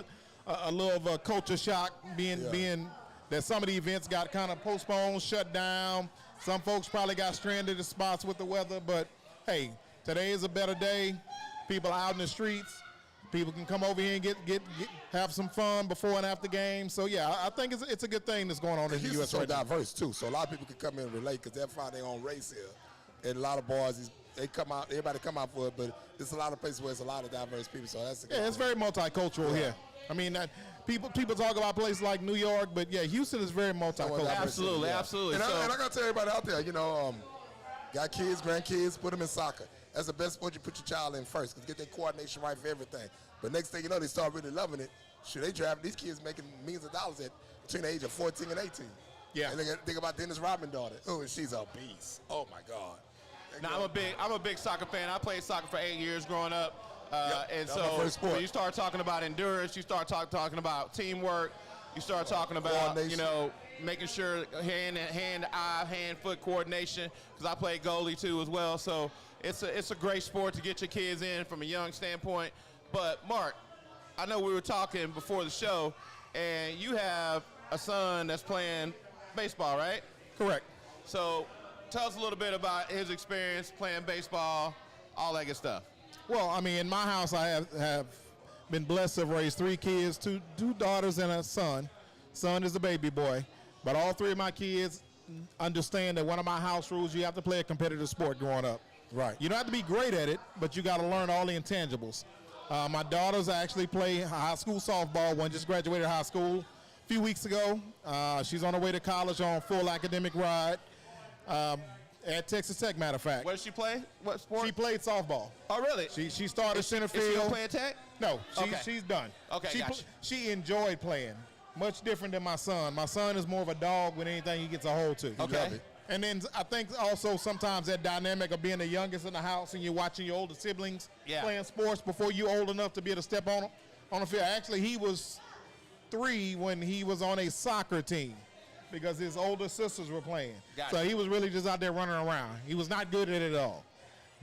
a little of a culture shock being that some of the events got kind of postponed, shut down. Some folks probably got stranded in spots with the weather, but hey, today is a better day. People are out in the streets. People can come over here and have some fun before and after games. So yeah, I think it's a good thing that's going on in the U.S. so right now. diverse too, so a lot of people can come in and relate because they'll find their own race here. And a lot of boys, they come out, everybody come out for it, but there's a lot of places where it's a lot of diverse people. So that's a good it's thing. very multicultural here. I mean, people talk about places like New York, but yeah, Houston is very multicultural. Absolutely, absolutely. And I gotta tell everybody out there, got kids, grandkids, put them in soccer. That's the best sport you put your child in first, because get their coordination right for everything. But next thing you know, they start really loving it. Should they draft these kids making millions of dollars between the age of 14 and 18? Yeah. And think about Dennis Rodman's daughter. Oh, and she's a beast. Oh my God. Now I'm a big soccer fan. I played soccer for 8 years growing up, and that was my first so when sport. you start talking about endurance, you start talking about teamwork, you start talking about making sure hand-foot coordination. Because I played goalie too as well, so it's a great sport to get your kids in from a young standpoint. But Mark, I know we were talking before the show, and you have a son that's playing baseball, right? Correct. So tell us a little bit about his experience playing baseball, all that good stuff. Well, I mean, in my house, I have been blessed to have raised 3 kids, two daughters and a son. Son is a baby boy. But all 3 of my kids understand that one of my house rules, you have to play a competitive sport growing up. Right. You don't have to be great at it, but you got to learn all the intangibles. My daughters actually play high school softball. One just graduated high school a few weeks ago. She's on her way to college on full academic ride at Texas Tech, matter of fact. What does she play? What sport? She played softball. Oh, really? She started center field. Is she playing tech? No, Okay. she's done. Okay, gotcha. She enjoyed playing. Much different than my son. My son is more of a dog with anything he gets a hold to. Okay. Love it. And then I think also sometimes that dynamic of being the youngest in the house and you're watching your older siblings playing sports before you're old enough to be able to step on the field. Actually, he was 3 when he was on a soccer team because his older sisters were playing. Gotcha. So he was really just out there running around. He was not good at it at all.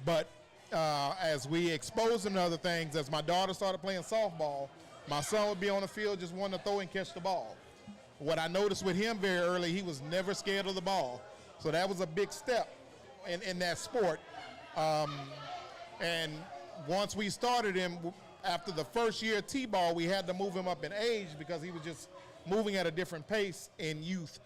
But as we exposed him to other things, as my daughter started playing softball, my son would be on the field just wanting to throw and catch the ball. What I noticed with him very early, he was never scared of the ball. So that was a big step in that sport. And once we started him, after the first year of T-ball, we had to move him up in age because he was just moving at a different pace in youth,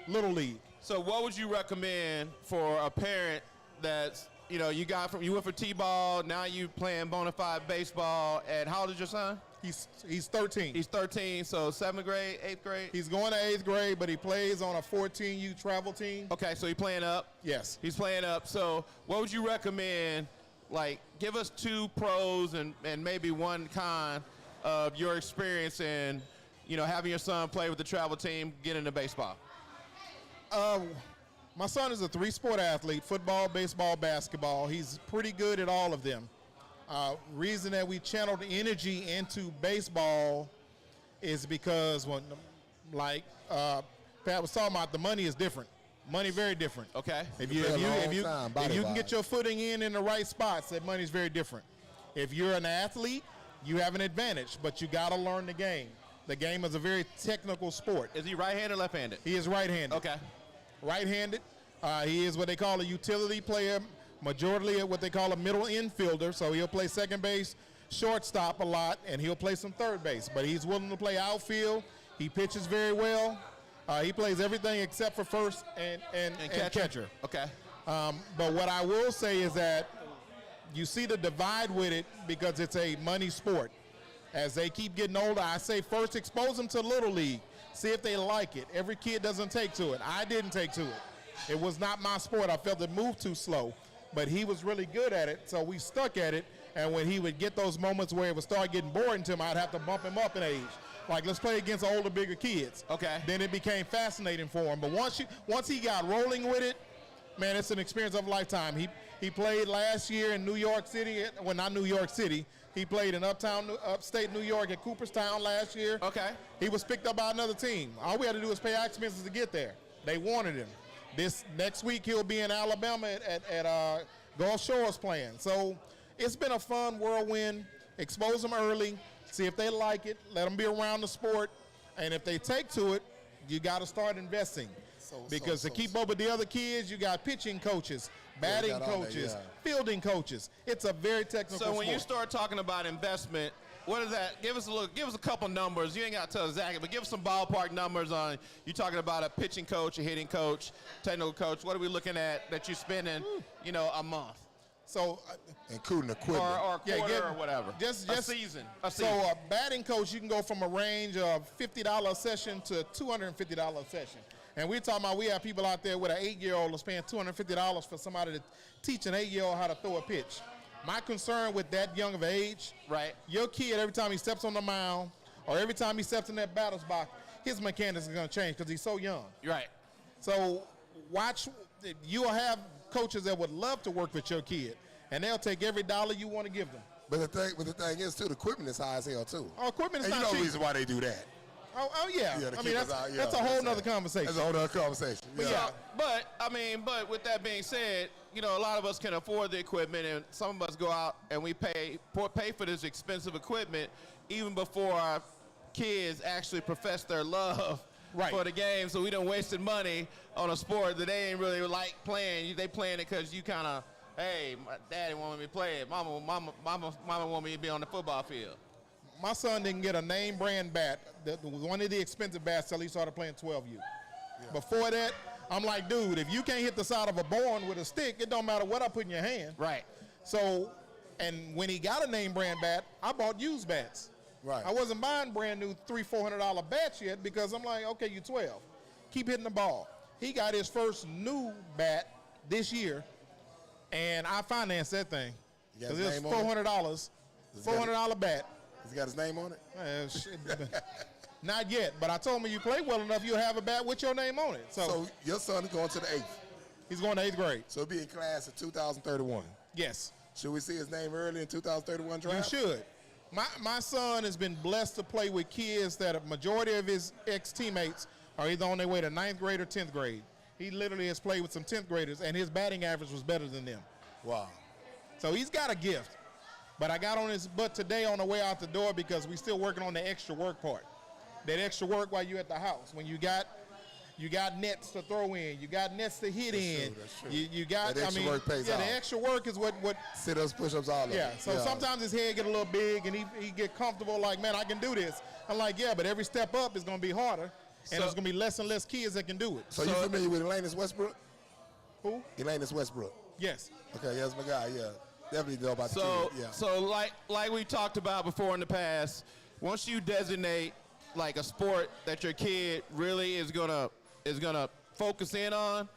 Little League. So what would you recommend for a parent that's, you went for T-ball, now you playing bona fide baseball, and how old is your son? He's 13. He's 13, so 7th grade, 8th grade? He's going to 8th grade, but he plays on a 14U travel team. Okay, so he's playing up? Yes. He's playing up. So what would you recommend, give us 2 pros and maybe 1 con of your experience in, having your son play with the travel team, get into baseball? My son is a 3-sport athlete, football, baseball, basketball. He's pretty good at all of them. Reason that we channeled energy into baseball is because Pat was talking about, the money is different. Money very different. Okay. If you can get your footing in the right spots, that money is very different. If you're an athlete, you have an advantage, but you got to learn the game. The game is a very technical sport. Is he right-handed or left-handed? He is right-handed. Okay. Right-handed. He is what they call a utility player, majority of what they call a middle infielder, so he'll play second base, shortstop a lot, and he'll play some third base. But he's willing to play outfield. He pitches very well. He plays everything except for first and catcher. Okay. But what I will say is that you see the divide with it because it's a money sport. As they keep getting older, I say first expose them to Little League. See if they like it. Every kid doesn't take to it. I didn't take to it. It was not my sport. I felt it moved too slow. But he was really good at it, so we stuck at it. And when he would get those moments where it would start getting boring to him, I'd have to bump him up in age. Like, let's play against older, bigger kids. Okay. Then it became fascinating for him. But once he got rolling with it, man, it's an experience of a lifetime. He played last year in New York City. Well, not New York City. He played in upstate New York at Cooperstown last year. Okay. He was picked up by another team. All we had to do was pay our expenses to get there. They wanted him. This next week he'll be in Alabama at Gulf Shores playing. So it's been a fun whirlwind. Expose him early. See if they like it. Let them be around the sport. And if they take to it, you got to start investing. Because to keep up with the other kids, you got pitching coaches, batting coaches, fielding coaches. It's a very technical sport. So when you start talking about investment, what is that? Give us a couple numbers. You ain't got to tell exactly, but give us some ballpark numbers on. You talking about a pitching coach, a hitting coach, technical coach. What are we looking at that you're spending, a month? So, including equipment, or quarter or whatever. Just a season. So a batting coach, you can go from a range of $50 a session to $250 a session. And we're talking about we have people out there with an 8-year-old that's paying $250 for somebody to teach an 8-year-old how to throw a pitch. My concern with that young of age, right? Your kid, every time he steps on the mound or every time he steps in that batter's box, his mechanics are going to change because he's so young. Right. So you'll have coaches that would love to work with your kid, and they'll take every dollar you want to give them. But the thing is, too, the equipment is high as hell, too. Oh, equipment is not cheap. And you know the reason why they do that. Oh yeah. I mean, that's a whole nother conversation. That's a whole other conversation. But with that being said, a lot of us can afford the equipment, and some of us go out and we pay for this expensive equipment even before our kids actually profess their love for the game. So we done wasted money on a sport that they ain't really like playing. They playing it because you kind of, hey, my daddy wanted me to play it. Mama want me to be on the football field. My son didn't get a name brand bat, one of the expensive bats, till he started playing 12U. Yeah. Before that, I'm like, dude, if you can't hit the side of a barn with a stick, it don't matter what I put in your hand. Right. So, and when he got a name brand bat, I bought used bats. Right. I wasn't buying brand new $300-400 bats yet because I'm like, okay, you're 12. Keep hitting the ball. He got his first new bat this year, and I financed that thing. Because it was $400, $400 bat. Has he got his name on it? Not yet, but I told him you play well enough, you'll have a bat with your name on it. So your son is going to the 8th. He's going to 8th grade. So he'll be in class in 2031. Yes. Should we see his name early in 2031 draft? You should. My son has been blessed to play with kids that a majority of his ex-teammates are either on their way to 9th grade or 10th grade. He literally has played with some 10th graders, and his batting average was better than them. Wow. So he's got a gift. But I got on his butt today on the way out the door because we're still working on the extra work part. That extra work while you're at the house. When you got nets to throw in, you got nets to hit in. That's true. You got, that extra work pays off. the extra work is what sit-ups, push-ups, all of it. So sometimes his head get a little big and he get comfortable like, man, I can do this. I'm like, yeah, but every step up is going to be harder, and there's going to be less and less kids that can do it. So you familiar with Elanus Westbrook? Who? Elanus Westbrook. Yes. Okay, that's my guy, yeah. Definitely know about the kid, yeah. So like we talked about before in the past, once you designate like a sport that your kid really is gonna focus in on,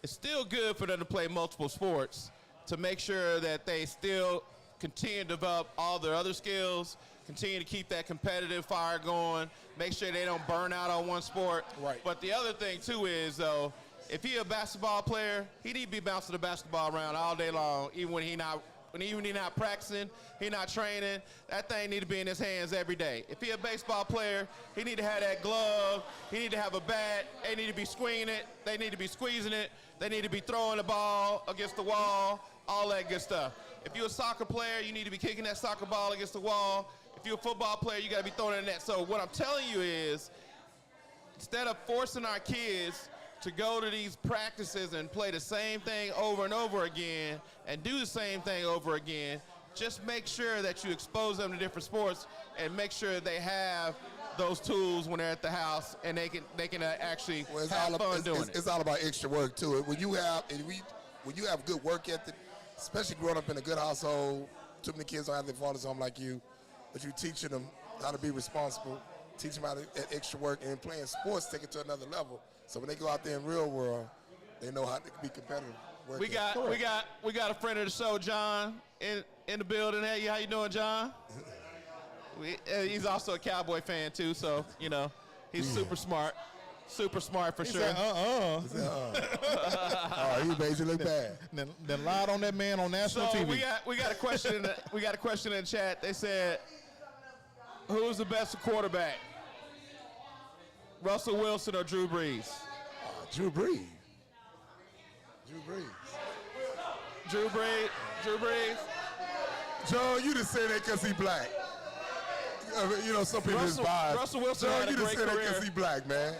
it's still good for them to play multiple sports to make sure that they still continue to develop all their other skills, continue to keep that competitive fire going, make sure they don't burn out on one sport. Right. But the other thing too is though, if he a basketball player, he need to be bouncing the basketball around all day long, even when he not practicing, he not training. That thing need to be in his hands every day. If he a baseball player, he need to have that glove. He need to have a bat. They need to be swinging it. They need to be squeezing it. They need to be throwing the ball against the wall, all that good stuff. If you're a soccer player, you need to be kicking that soccer ball against the wall. If you're a football player, you got to be throwing it in the net. So what I'm telling you is, instead of forcing our kids to go to these practices and play the same thing over and over again and do the same thing over again, just make sure that you expose them to different sports and make sure they have those tools when they're at the house and they can actually have fun doing it. It's all about extra work too. When you have good work ethic, especially growing up in a good household, too many kids don't have their fathers home like you, but you teaching them how to be responsible, teach them how to that extra work, and playing sports take it to another level. So when they go out there in real world, they know how to be competitive. We got a friend of the show, John, in the building. Hey, how you doing, John? He's also a Cowboy fan too, so he's super smart for sure. Said, Oh, he made you look bad. Then lied on that man on national TV. we got a question. We got a question in the chat. They said, "Who's the best quarterback? Russell Wilson or Drew Brees?" Drew Brees. Drew Brees. Joe, you just say that because he black. You know, some people is biased. Russell Wilson John, had a you just great said that career. because he black, man.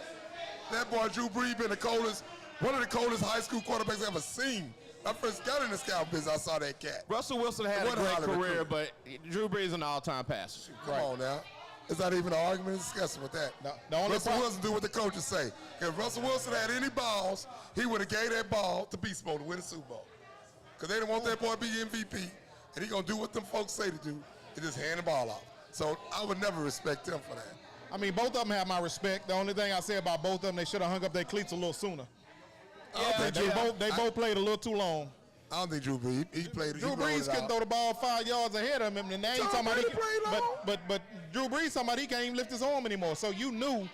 That boy Drew Brees been the coldest, one of the coldest high school quarterbacks I ever seen. I first got in the scout business, I saw that cat. Russell Wilson had a What great Hollywood career, recruit? but Drew Brees is an all-time passer. Come on now. It's not even an argument, it's discussion with that. The only Russell problem- Wilson do what the coaches say. If Russell Wilson had any balls, he would have gave that ball to Beast Mode to win the Super Bowl. Because they didn't want that boy to be MVP, and he going to do what them folks say to do, and just hand the ball off. So I would never respect him for that. I mean, both of them have my respect. The only thing I say about both of them, they should have hung up their cleats a little sooner. They both played a little too long. I don't think Drew Brees, he played. Drew he rolled Brees it couldn't out. throw the ball 5 yards ahead of him, and now he's Tom talking about Brady played long. but Drew Brees talking about he can't even lift his arm anymore. So you knew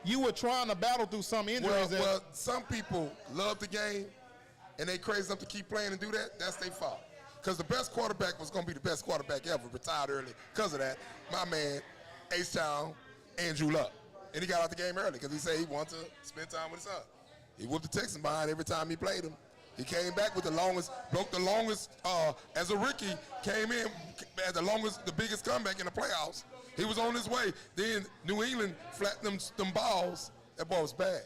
you were trying to battle through some injuries. Well, some people love the game, and they crazy enough to keep playing and do that. That's their fault. Because the best quarterback was going to be the best quarterback ever, retired early because of that. My man, H-Town, Andrew Luck. And he got out the game early because he said he wanted to spend time with his son. He whooped the Texans behind every time he played him. He came back with the longest, broke the longest, as a rookie, came in, had the biggest comeback in the playoffs. He was on his way. Then New England flattened them balls. That ball was bad.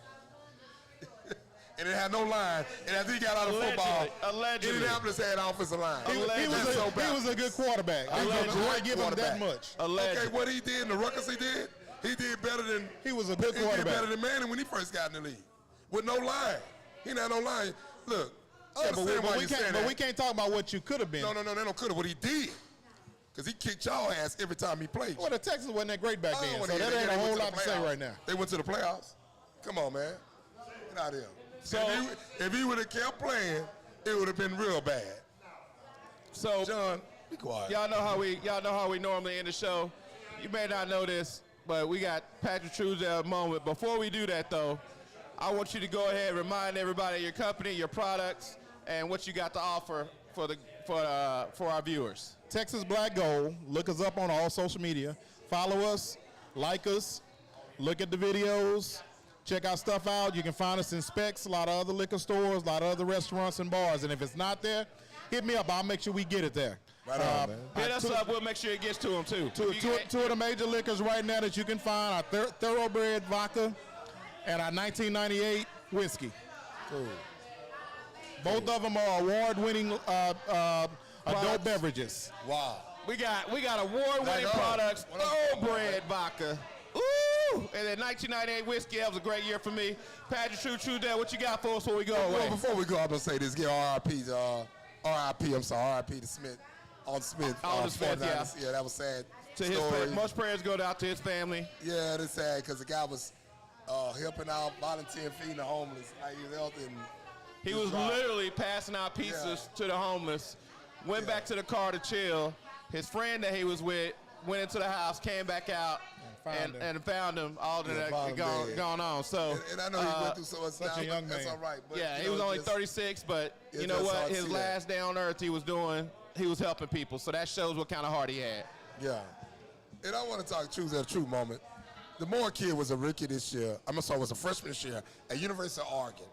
And it had no line. And after he got out of football, Allegedly. Indianapolis had offensive line. he was a good quarterback. He was a I great give him that quarterback. much. Okay, what he did in the ruckus he did better than He was a good he did quarterback. better than Manning when he first got in the league. With no line. He not no line. Look, I Yeah, understand why you saying but that. we can't talk about what you could have been. No, they don't could have. What he did. Because he kicked y'all ass every time he played. Well, the Texans wasn't that great back I don't then, wanna so hear that ain't a They whole went to lot the to say playoffs. right now. They went to the playoffs. Come on, man. Get out of here. So- if he would have kept playing, it would have been real bad. So John, be quiet. y'all know how we normally end the show. You may not know this, but we got Patrick Truesdale moment. Before we do that, though, I want you to go ahead and remind everybody of your company, your products, and what you got to offer for our viewers. Texas Black Gold. Look us up on all social media. Follow us, like us, look at the videos, check our stuff out. You can find us in Specs, a lot of other liquor stores, a lot of other restaurants and bars. And if it's not there, hit me up. I'll make sure we get it there. Right on, man. Hit us up. We'll make sure it gets to them, too. Two of the major liquors right now that you can find are Thoroughbred Vodka and our 1998 whiskey. Cool. Both of them are award-winning adult beverages. Wow. We got award-winning Like, products. what else? Thoroughbred vodka. Ooh! And then 1998 whiskey. That was a great year for me. Patrick Truesdale, what you got for us before we go away? Well, before we go, I'm going to say this. Give RIP to Smith. On Smith. Alden Smith, 49ers. yeah. Yeah, that was sad. To his story. much prayers go out to his family. Yeah, it's sad because the guy was helping out, volunteering, feeding the homeless. Like, he was healthy and He was literally passing out pizzas to the homeless. Went back to the car to chill. His friend that he was with went into the house, came back out, and found him. All that found him dead. gone on. So and I know he went through so much such now, a young but that's man. all right. But, yeah, you he know, was only just- 36, but Yeah, you know that's what? hard to His see that. last day on earth, he was helping people. So that shows what kind of heart he had. Yeah. And I want to talk truth at a true moment. The Moore kid was a rookie this year. Was a freshman this year at University of Oregon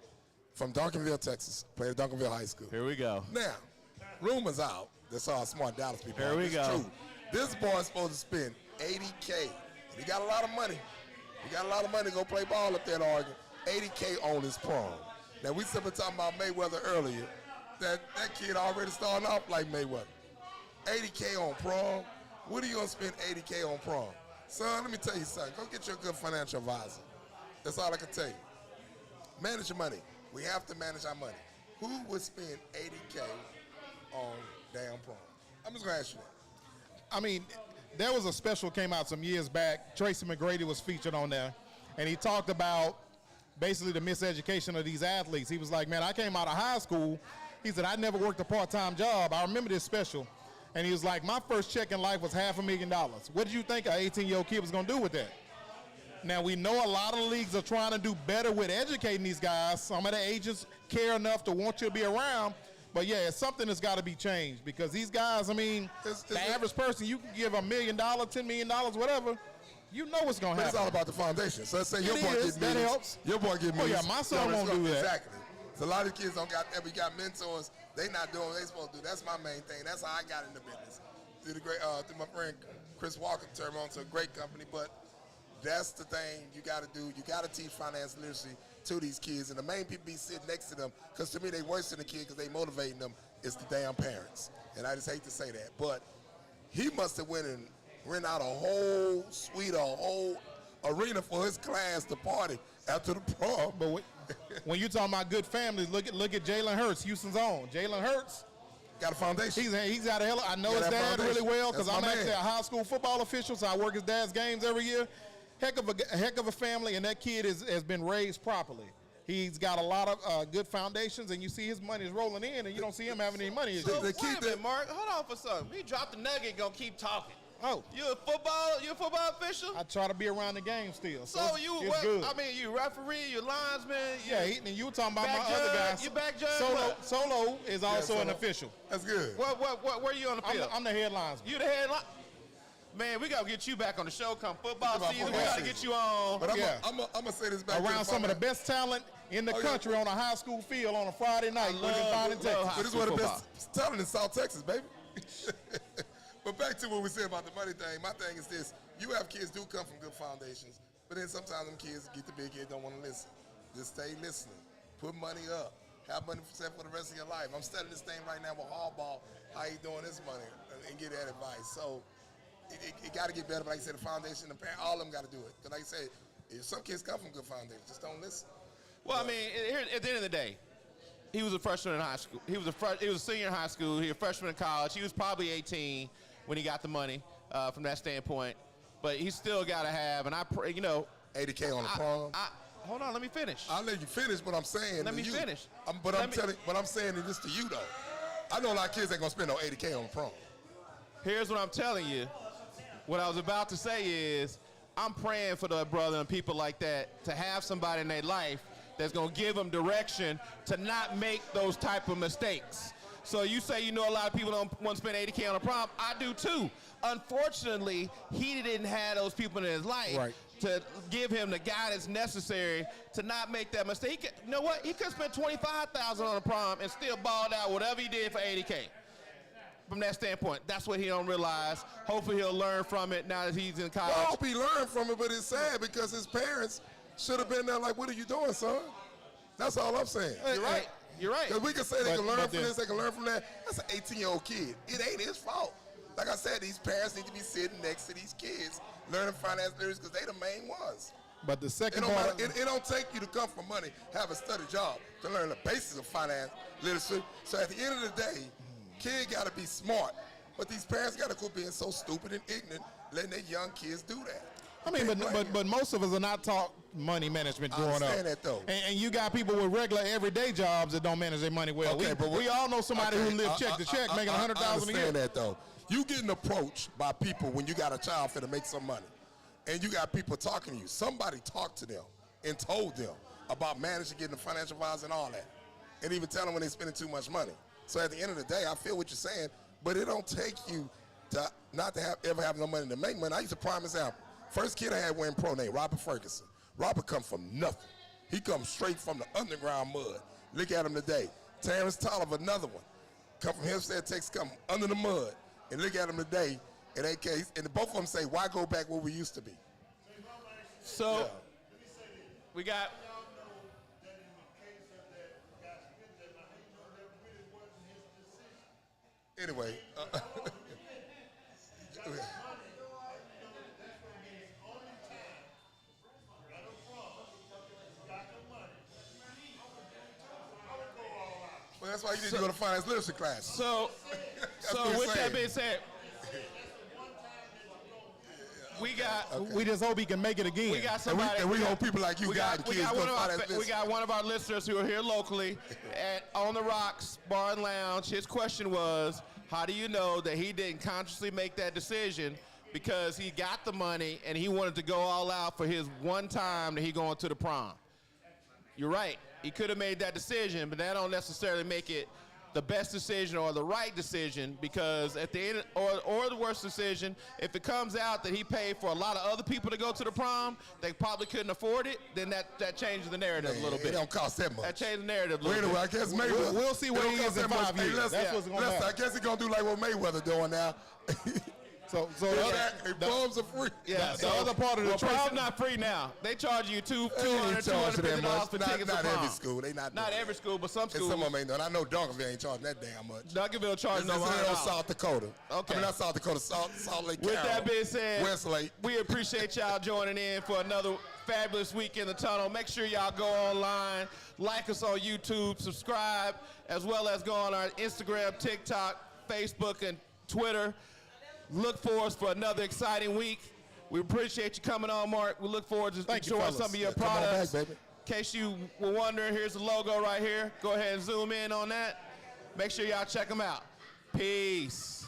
from Duncanville, Texas. Played at Duncanville High School. Here we go. Now, rumors out. That's all smart Dallas people. Here we It's go. True. This boy's supposed to spend $80K. And he got a lot of money. He got a lot of money to go play ball up there at Oregon. $80K on his prom. Now, we simply talking about Mayweather earlier. That kid already starting off like Mayweather. $80K on prom? What are you going to spend $80K on prom? Son, let me tell you something. Go get you a good financial advisor. That's all I can tell you. Manage your money. We have to manage our money. Who would spend $80K on damn prom? I'm just going to ask you that. I mean, there was a special came out some years back. Tracy McGrady was featured on there, and he talked about basically the miseducation of these athletes. He was like, man, I came out of high school. He said, I never worked a part-time job. I remember this special. And he was like, my first check in life was $500,000. What did you think an 18-year-old kid was going to do with that? Now, we know a lot of leagues are trying to do better with educating these guys. Some of the agents care enough to want you to be around. But, yeah, it's something that's got to be changed because these guys, I mean, the average person, you can give $1 million, $10 million, whatever. You know what's going to But it's happen. all about the foundation. So let's say your boy is. get That millions. helps. Your boy get Oh, millions. yeah, my son You know, won't do that. Exactly. So a lot of kids don't got mentors. They not doing what they supposed to do. That's my main thing. That's how I got in the business. Through my friend Chris Walker turned on to a great company, but that's the thing you got to do. You got to teach finance literacy to these kids, and the main people be sitting next to them, because to me they worse than the kid because they motivating them. It's the damn parents, and I just hate to say that. But he must have went and rent out a whole suite, a whole arena for his class to party after the prom. But when you talking about good families, look at Jalen Hurts, Houston's own. Jalen Hurts got a foundation. He's out of hell. I know his dad really well because I'm actually a high school football official, so I work his dad's games every year. Heck of a family, and that kid has been raised properly. He's got a lot of good foundations, and you see his money is rolling in, and you don't see him having any money. So wait a minute, Mark. Hold on for something. We dropped the nugget, gonna keep talking. Oh, You a football official? I try to be around the game still. So it's good. I mean, you referee, you linesman. Yeah, and you were talking about my back other judge, guys. You back judge? Solo is also an official. That's good. Where you on the field? I'm the head linesman. You the head line? Man, we gotta get you back on the show. Come football season, we gotta get you on. But I'm gonna say this back around some of the best talent in the country on a high school field on a Friday night. But this is one of the best talent in South Texas, baby. But back to what we said about the money thing. My thing is this: you have kids do come from good foundations, but then sometimes them kids get the big head, don't want to listen. Just stay listening. Put money up. Have money set for the rest of your life. I'm studying this thing right now with Hardball, how he doing his money, and get that advice. So it got to get better. But like I said, the foundation, the parent, all of them got to do it. Because like I said, if some kids come from good foundations, just don't listen. Well, I mean, at the end of the day, he was a freshman in high school. He was a senior in high school. He was a freshman in college. He was probably 18 when he got the money from that standpoint. But he still got to have, and I pray, $80K on the prom. Hold on, let me finish. I'll let you finish what I'm saying. Let me finish. But I'm saying this to you though. I know a lot of kids ain't gonna spend no $80K on the prom. Here's what I'm telling you. What I was about to say is, I'm praying for the brother and people like that to have somebody in their life that's gonna give them direction to not make those type of mistakes. So you say a lot of people don't want to spend $80K on a prom. I do too. Unfortunately, he didn't have those people in his life to give him the guidance necessary to not make that mistake. You know what? He could spend $25,000 on a prom and still balled out whatever he did for $80K. From that standpoint, that's what he don't realize. Hopefully he'll learn from it now that he's in college. Well, I hope he learned from it, but it's sad because his parents should have been there like, what are you doing, son? That's all I'm saying. You're right. You're right. Because we can say they can learn from this, they can learn from that. That's an 18-year-old kid. It ain't his fault. Like I said, these parents need to be sitting next to these kids, learning finance literacy because they the main ones. But the second part, it don't take you to come from money, have a study job to learn the basis of finance literacy. So at the end of the day, kid got to be smart. But these parents got to quit being so stupid and ignorant, letting their young kids do that. I mean, but most of us are not taught money management growing up. I understand that, though. And you got people with regular, everyday jobs that don't manage their money well. Okay, we all know somebody who lives check to check, making $100,000 a year. I understand that, though. You getting approached by people when you got a child finna make some money, and you got people talking to you. Somebody talked to them and told them about managing, getting a financial advisor and all that, and even tell them when they're spending too much money. So at the end of the day, I feel what you're saying, but it don't take you to not to ever have no money to make money. I use a prime example. First kid I had wearing pro named Robert Ferguson. Robert come from nothing. He comes straight from the underground mud. Look at him today. Terrence Tolliver, another one. Come from Hempstead, Texas, come under the mud. And look at him today. In that case, and both of them say, why go back where we used to be? So, we got... Anyway. Well, that's why you need to go to finance literacy class. So with that being said, we just hope he can make it again. We got somebody. And we hope people like you guide the kids go to finance literacy. We got one of our listeners who are here locally at On the Rocks Bar and Lounge. His question was, how do you know that he didn't consciously make that decision because he got the money and he wanted to go all out for his one time that he going to the prom? You're right. He could have made that decision, but that don't necessarily make it the best decision or the right decision, because at the end, or the worst decision, if it comes out that he paid for a lot of other people to go to the prom, they probably couldn't afford it, then that changes the narrative a little bit. It don't cost that much. That changes the narrative a little bit. Anyway, I guess maybe we'll see what he is in 5 years. That's what's going to happen. I guess he's going to do like what Mayweather doing now. So Bums are free. Yeah, the other part of the choice. prom not free now. They charge you $200, $250 for tickets Not for prom. every school. They not every school, but some And schools. some of them ain't doing. I know Duncanville ain't charging that damn much. Duncanville charges This no is here on $100. South Dakota. Okay. I mean, not South Dakota, Salt Lake With County. that being said, Westlake. we appreciate y'all joining in for another fabulous week in the tunnel. Make sure y'all go online, like us on YouTube, subscribe, as well as go on our Instagram, TikTok, Facebook, and Twitter. Look for us for another exciting week. We appreciate you coming on, Mark. We look forward to enjoying some of your Come on products. back, baby. In case you were wondering, here's the logo right here. Go ahead and zoom in on that. Make sure y'all check them out. Peace.